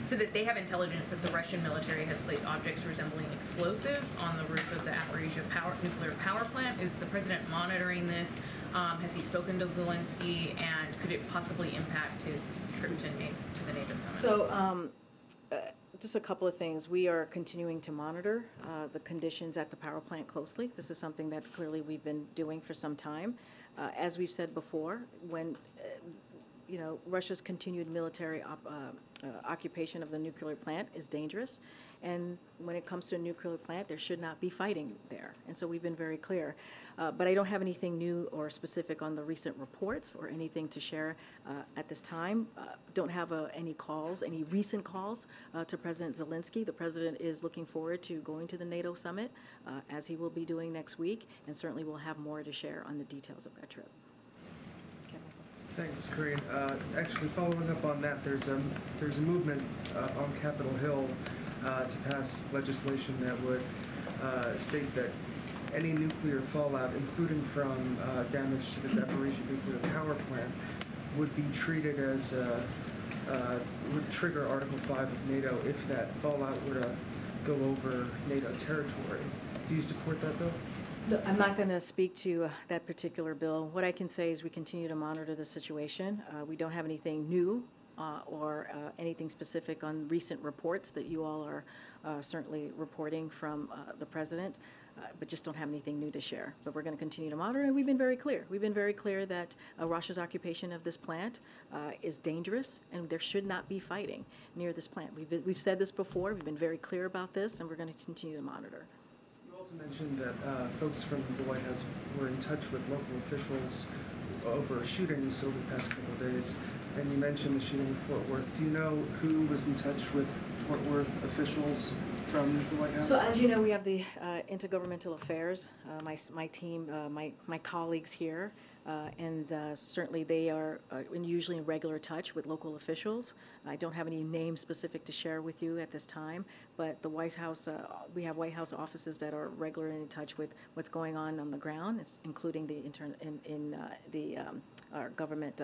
said that they have intelligence that the Russian military has placed objects resembling explosives on the roof of the Zaporizhzhia nuclear power plant. Is the president monitoring this? Has he spoken to Zelensky, and could it possibly impact his trip to the NATO summit? So, just a couple of things. We are continuing to monitor the conditions at the power plant closely. This is something that clearly we've been doing for some time. As we've said before, when Russia's continued military occupation of the nuclear plant is dangerous, and when it comes to a nuclear plant, there should not be fighting there. And so we've been very clear. But I don't have anything new or specific on the recent reports or anything to share at this time. Don't have any recent calls to President Zelensky. The president is looking forward to going to the NATO summit, as he will be doing next week, and certainly we'll have more to share on the details of that trip. Thanks, Corinne. Actually, following up on that, there's a movement on Capitol Hill to pass legislation that would state that any nuclear fallout, including from damage to the Zaporizhzhia nuclear power plant, would be treated as would trigger Article 5 of NATO if that fallout were to go over NATO territory. Do you support that bill? Look, I'm not going to speak to that particular bill. What I can say is we continue to monitor the situation. We don't have anything new or anything specific on recent reports that you all are certainly reporting from the president, but just don't have anything new to share. But we're going to continue to monitor, and we've been very clear. We've been very clear that Russia's occupation of this plant is dangerous, and there should not be fighting near this plant. We've said this before. We've been very clear about this, and we're going to continue to monitor. You also mentioned that folks from the White House were in touch with local officials over shootings over the past couple of days, and you mentioned the shooting in Fort Worth. Do you know who was in touch with Fort Worth officials from the White House? So as you know, we have the Intergovernmental Affairs, my team, my colleagues here, and certainly they are usually in regular touch with local officials. I don't have any names specific to share with you at this time, but the White House, we have White House offices that are regularly in touch with what's going on the ground, including the our government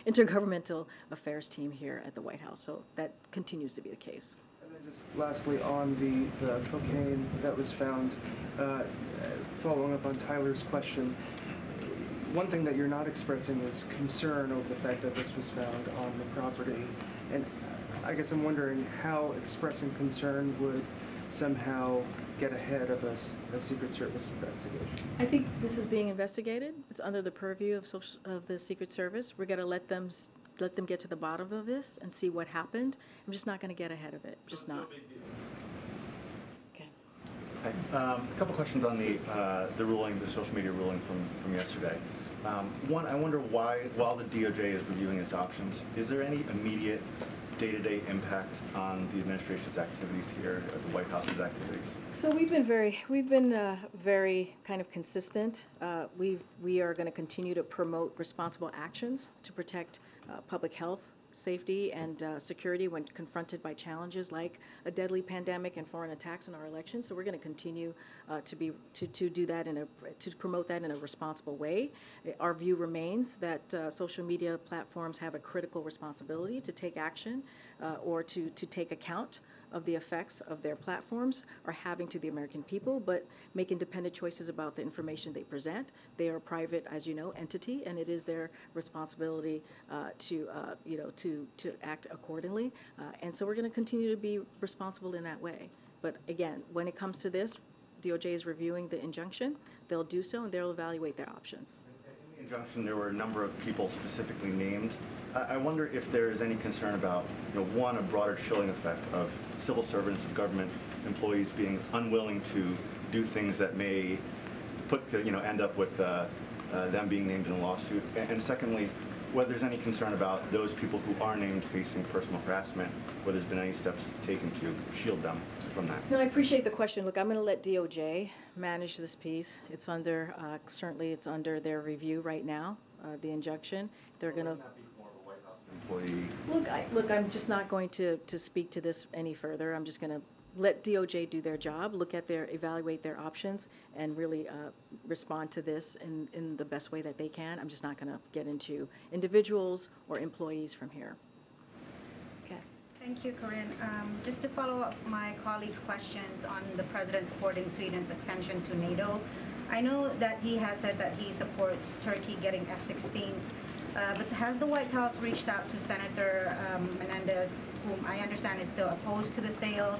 Intergovernmental Affairs team here at the White House. So that continues to be the case. And then just lastly, on the cocaine that was found, following up on Tyler's question, one thing that you're not expressing is concern over the fact that this was found on the property. And I guess I'm wondering how expressing concern would somehow get ahead of a Secret Service investigation. I think this is being investigated. It's under the purview of the Secret Service. We're going to let them get to the bottom of this and see what happened. I'm just not going to get ahead of it. Just not. Okay. Hi. A couple questions on the ruling, the social media ruling from yesterday. One, I wonder why, while the DOJ is reviewing its options, is there any immediate day-to-day impact on the administration's activities here, the White House's activities? So we've been very kind of consistent. We are going to continue to promote responsible actions to protect public health, safety, and security when confronted by challenges like a deadly pandemic and foreign attacks on our elections. So we're going to continue to do that to promote that in a responsible way. Our view remains that social media platforms have a critical responsibility to take action or to take account of the effects of their platforms are having to the American people, but make independent choices about the information they present. They are a private, as you know, entity, and it is their responsibility to act accordingly. And so we're going to continue to be responsible in that way. But again, when it comes to this, DOJ is reviewing the injunction. They'll do so, and they'll evaluate their options. In the injunction, there were a number of people specifically named. I wonder if there is any concern about, one, a broader chilling effect of civil servants and government employees being unwilling to do things that may end up with them being named in a lawsuit. And secondly, whether there's any concern about those people who are named facing personal harassment, whether there's been any steps taken to shield them from that. No, I appreciate the question. Look, I'm going to let DOJ manage this piece. It's under, certainly it's under their review right now, the injunction. They're going to... Employee. Look, I'm just not going to speak to this any further. I'm just going to let DOJ do their job, evaluate their options, and really respond to this in the best way that they can. I'm just not going to get into individuals or employees from here. Okay. Thank you, Corinne. Just to follow up my colleagues' questions on the president supporting Sweden's accession to NATO, I know that he has said that he supports Turkey getting F-16s. But has the White House reached out to Senator Menendez, whom I understand is still opposed to the sale?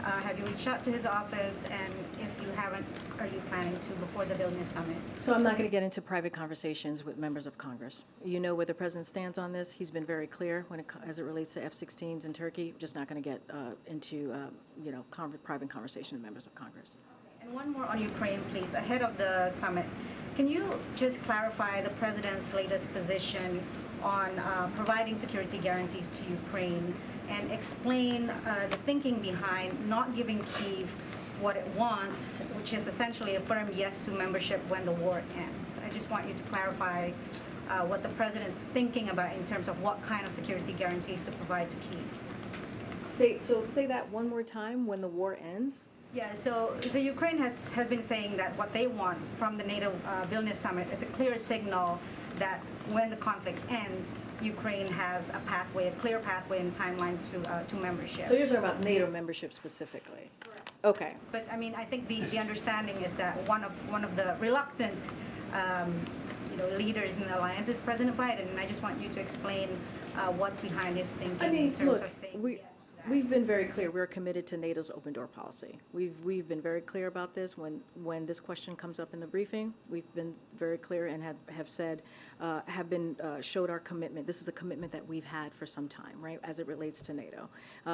Have you reached out to his office? And if you haven't, are you planning to before the Vilnius summit? So I'm not going to get into private conversations with members of Congress. You know where the president stands on this. He's been very clear as it relates to F-16s in Turkey. Just not going to get into private conversation with members of Congress. And one more on Ukraine, please. Ahead of the summit, can you just clarify the president's latest position on providing security guarantees to Ukraine and explain the thinking behind not giving Kyiv what it wants, which is essentially a firm yes to membership when the war ends? I just want you to clarify what the president's thinking about in terms of what kind of security guarantees to provide to Kyiv. Say that one more time, when the war ends? Yeah, so Ukraine has been saying that what they want from the NATO Vilnius summit is a clear signal that when the conflict ends, Ukraine has a clear pathway and timeline to membership. So you're talking about NATO membership specifically? Correct. Okay. But I mean, I think the understanding is that one of the reluctant leaders in the alliance is President Biden, and I just want you to explain what's behind his thinking in terms of saying yes. We've been very clear. We're committed to NATO's open door policy. We've been very clear about this. When this question comes up in the briefing, we've been very clear and have said, showed our commitment. This is a commitment that we've had for some time, right, as it relates to NATO.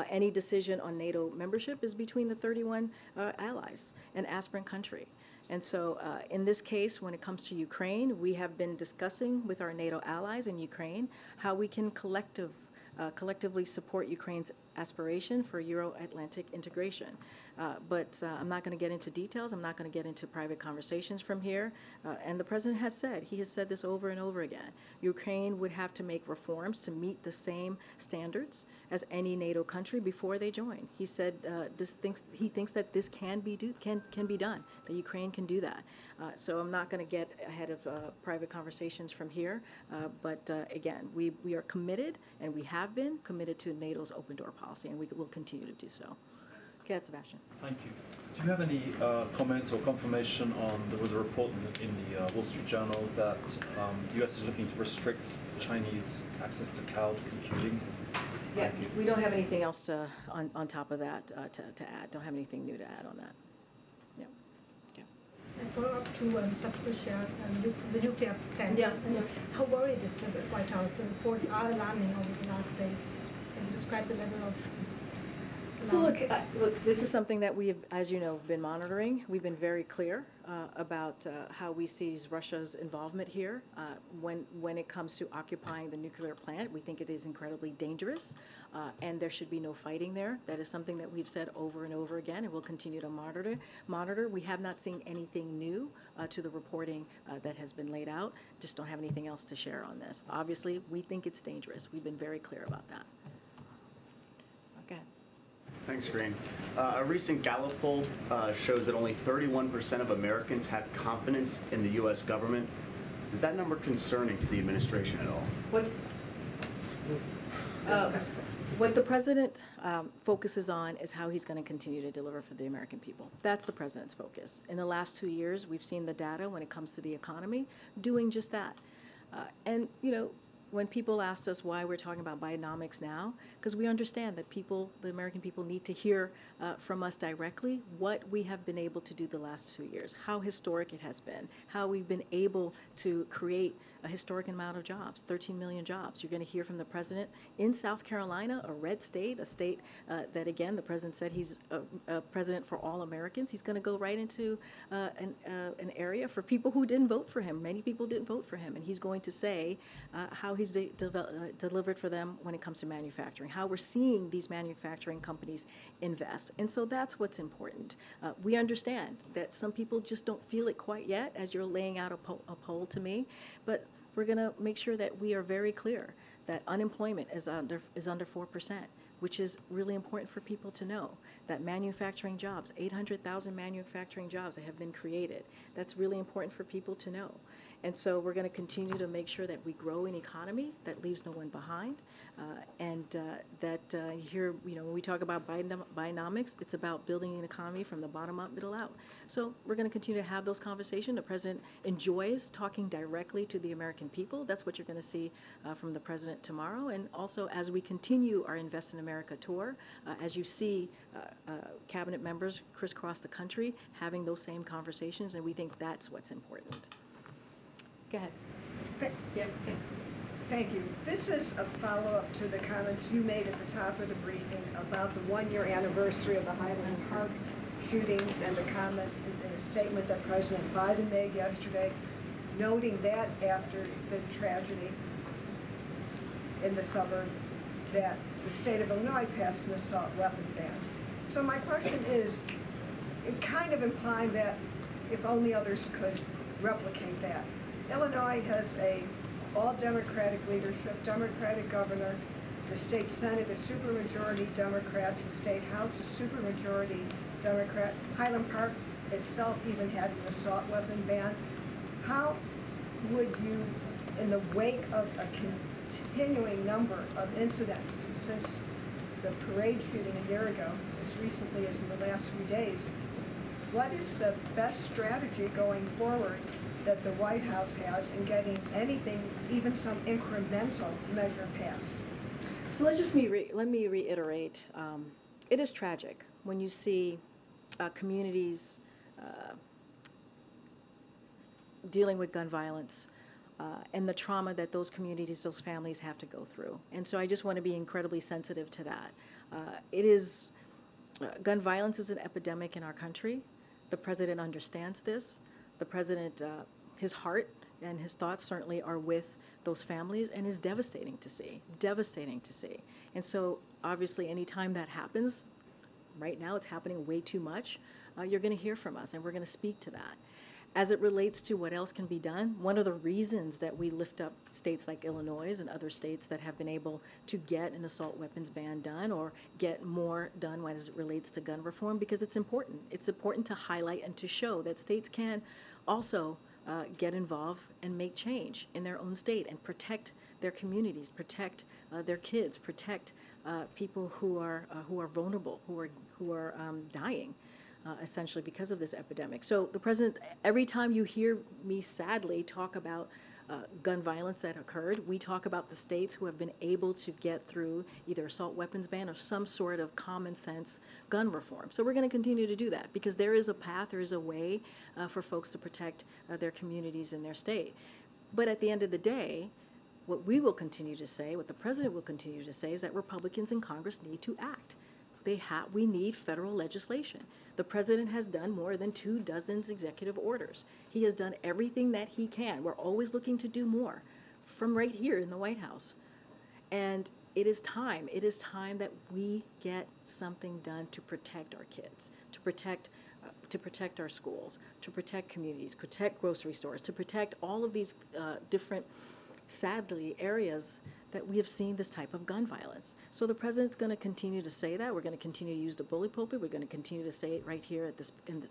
Any decision on NATO membership is between the 31 allies, an aspirant country. And so in this case, when it comes to Ukraine, we have been discussing with our NATO allies in Ukraine how we can collectively support Ukraine's aspiration for Euro-Atlantic integration. But I'm not going to get into details. I'm not going to get into private conversations from here. And the president has said this over and over again. Ukraine would have to make reforms to meet the same standards as any NATO country before they join. He said he thinks that this can be done, that Ukraine can do that. So I'm not going to get ahead of private conversations from here. But again, we are committed, and we have been committed to NATO's open door policy, and we will continue to do so. Okay, Sebastian. Thank you. Do you have any comments or confirmation on, there was a report in the Wall Street Journal that the U.S. is looking to restrict Chinese access to cloud computing? Yeah, we don't have anything else on top of that to add. Don't have anything new to add on that. Yeah. Yeah. And follow up to Zaporizhzhia, the nuclear plant. Yeah. How worried is the White House? The reports are alarming over the last days. Can you describe the level of? So look, this is something that we have, as you know, been monitoring. We've been very clear about how we see Russia's involvement here. When it comes to occupying the nuclear plant, we think it is incredibly dangerous, and there should be no fighting there. That is something that we've said over and over again, and we'll continue to monitor. We have not seen anything new to the reporting that has been laid out. Just don't have anything else to share on this. Obviously, we think it's dangerous. We've been very clear about that. Okay. Thanks, Green. A recent Gallup poll shows that only 31% of Americans have confidence in the U.S. government. Is that number concerning to the administration at all? What the president focuses on is how he's going to continue to deliver for the American people. That's the president's focus. In the last 2 years, we've seen the data when it comes to the economy doing just that. And, you know, when people asked us why we're talking about Bidenomics now, because we understand that the American people need to hear from us directly what we have been able to do the last 2 years, how historic it has been, how we've been able to create a historic amount of jobs, 13 million jobs. You're going to hear from the president in South Carolina, a red state, a state that, again, the president said he's a president for all Americans. He's going to go right into an area for people who didn't vote for him. Many people didn't vote for him, and he's going to say how he's delivered for them when it comes to manufacturing, how we're seeing these manufacturing companies invest. And so that's what's important. We understand that some people just don't feel it quite yet as you're laying out a poll to me, but we're going to make sure that we are very clear that unemployment is under 4%. which is really important for people to know, that manufacturing jobs, 800,000 manufacturing jobs that have been created. That's really important for people to know. And so we're going to continue to make sure that we grow an economy that leaves no one behind, here, you know, when we talk about Bidenomics, it's about building an economy from the bottom up, middle out. So we're going to continue to have those conversations. The president enjoys talking directly to the American people. That's what you're going to see from the president tomorrow. And also, as we continue our Invest in America tour, as you see cabinet members crisscross the country having those same conversations, and we think that's what's important. Go ahead. Yeah. Thank you. This is a follow-up to the comments you made at the top of the briefing about the one-year anniversary of the Highland Park shootings and the comment in a statement that President Biden made yesterday, noting that after the tragedy in the suburb, that the state of Illinois passed an assault weapon ban. So my question is, kind of implying that if only others could replicate that. Illinois has a all-Democratic leadership, Democratic governor. The state Senate is supermajority Democrats. The state House is supermajority Democrat. Highland Park itself even had an assault weapon ban. How would you, in the wake of a continuing number of incidents since the parade shooting a year ago, as recently as in the last few days, what is the best strategy going forward that the White House has in getting anything, even some incremental measure passed? So let me reiterate. It is tragic when you see communities dealing with gun violence and the trauma that those communities, those families have to go through. And so I just want to be incredibly sensitive to that. Gun violence is an epidemic in our country. The president understands this. The president, his heart and his thoughts certainly are with those families, and is devastating to see, And so obviously anytime that happens, right now it's happening way too much, you're going to hear from us, and we're going to speak to that. As it relates to what else can be done, one of the reasons that we lift up states like Illinois and other states that have been able to get an assault weapons ban done or get more done as it relates to gun reform, because it's important. It's important to highlight and to show that states can also get involved and make change in their own state and protect their communities, protect their kids, protect people who are vulnerable, who are dying. Essentially because of this epidemic. So the president, every time you hear me sadly talk about gun violence that occurred, we talk about the states who have been able to get through either assault weapons ban or some sort of common sense gun reform. So we're going to continue to do that because there is a path, there is a way for folks to protect their communities in their state. But at the end of the day, what we will continue to say, what the president will continue to say, is that Republicans in Congress need to act. We need federal legislation. The president has done more than 24 executive orders. He has done everything that he can. We're always looking to do more from right here in the White House. And it is time that we get something done to protect our kids, to protect our schools, to protect communities, protect grocery stores, to protect all of these different, sadly, areas that we have seen this type of gun violence. So the president's going to continue to say that. We're going to continue to use the bully pulpit. We're going to continue to say it right here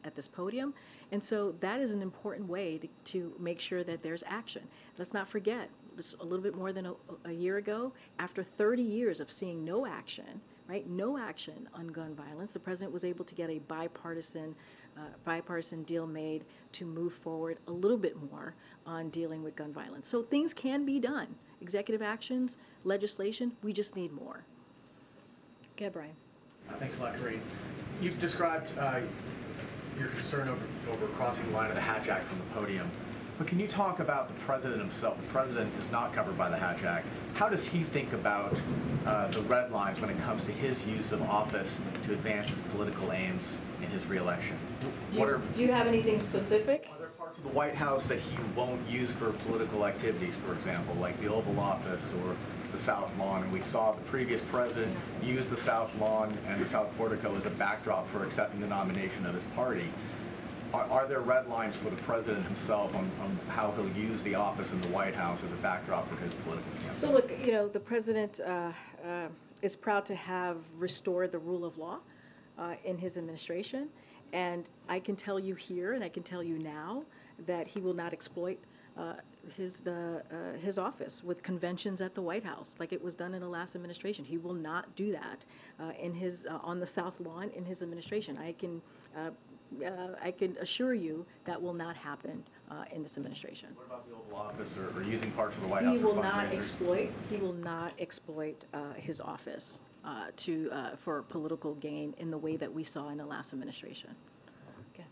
at this podium. And so that is an important way to make sure that there's action. Let's not forget, just a little bit more than a year ago, after 30 years of seeing no action, right, no action on gun violence, the president was able to get a bipartisan deal made to move forward a little bit more on dealing with gun violence. So things can be done. Executive actions, legislation, we just need more. Go ahead, Brian. Thanks a lot, Corinne. You've described your concern over crossing the line of the Hatch Act from the podium. But can you talk about the president himself? The president is not covered by the Hatch Act. How does he think about the red lines when it comes to his use of office to advance his political aims in his reelection? Do you have anything specific? Are there parts of the White House that he won't use for political activities, for example, like the Oval Office or the South Lawn? And we saw the previous president use the South Lawn and the South Portico as a backdrop for accepting the nomination of his party. Are there red lines for the president himself on how he'll use the office in the White House as a backdrop for his political campaign? So look, you know, the president is proud to have restored the rule of law in his administration. And I can tell you here, and I can tell you now, that he will not exploit his office with conventions at the White House like it was done in the last administration. He will not do that on the South Lawn in his administration. I can assure you that will not happen in this administration. What about the Oval Office or using parts of the White House He for will not fundraisers? exploit. He will not exploit his office for political gain in the way that we saw in the last administration. Okay.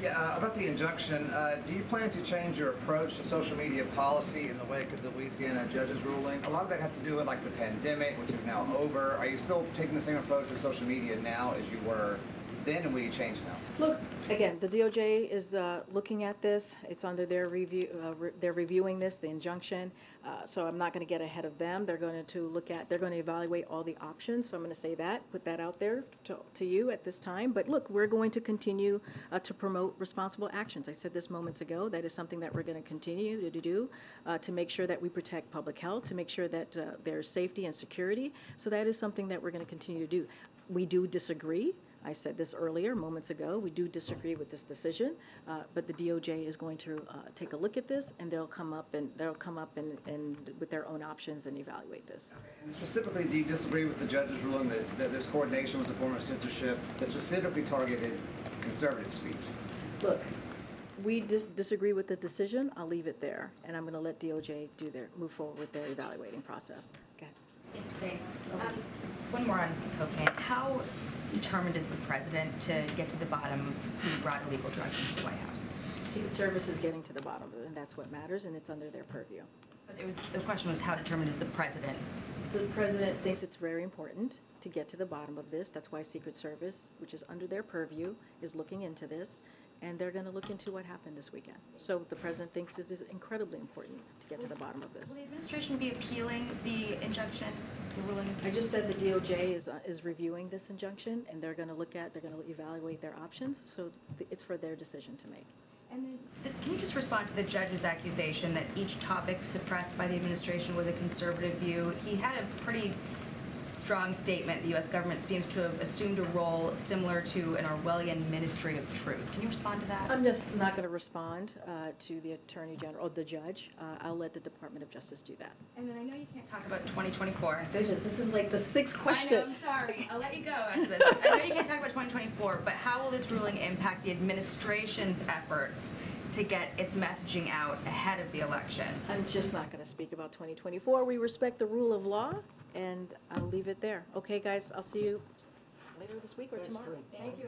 Yeah, about the injunction, do you plan to change your approach to social media policy in the wake of the Louisiana judge's ruling? A lot of that has to do with like the pandemic, which is now over. Are you still taking the same approach to social media now as you were then, and will you change now? Look, again, the DOJ is looking at this. It's under their review. They're reviewing this, the injunction. So I'm not going to get ahead of them. They're going to they're going to evaluate all the options. So I'm going to say that, put that out there to you at this time. But look, we're going to continue to promote responsible actions. I said this moments ago. That is something that we're going to continue to do to make sure that we protect public health, to make sure that there's safety and security. So that is something that we're going to continue to do. We do disagree. I said this earlier, moments ago. We do disagree with this decision, but the DOJ is going to take a look at this, and they'll come up and with their own options and evaluate this. And specifically, do you disagree with the judge's ruling that this coordination was a form of censorship that specifically targeted conservative speech? Look, we disagree with the decision. I'll leave it there, and I'm going to let DOJ move forward with their evaluating process. Okay. Yes, great. One more on cocaine. How determined is the president to get to the bottom of who brought illegal drugs into the White House? Secret Service is getting to the bottom of it, and that's what matters, and it's under their purview. But the question was, how determined is the president? The president thinks it's very important to get to the bottom of this. That's why Secret Service, which is under their purview, is looking into this, and they're going to look into what happened this weekend. So the president thinks it is incredibly important to get to the bottom of this. Will the administration be appealing the injunction, the ruling? I just said the DOJ is reviewing this injunction, and they're going to evaluate their options. So it's for their decision to make. And then, can you just respond to the judge's accusation that each topic suppressed by the administration was a conservative view? He had a pretty strong statement. The U.S. government seems to have assumed a role similar to an Orwellian Ministry of Truth. Can you respond to that? I'm just not going to respond to the Attorney General or the judge. I'll let the Department of Justice do that. And then I know you can't talk about 2024. This is like the sixth question. I know, I'm sorry. I'll let you go after this. I know you can't talk about 2024, but how will this ruling impact the administration's efforts to get its messaging out ahead of the election? I'm just not going to speak about 2024. We respect the rule of law, and I'll leave it there. Okay, guys, I'll see you later this week or tomorrow. Thank you.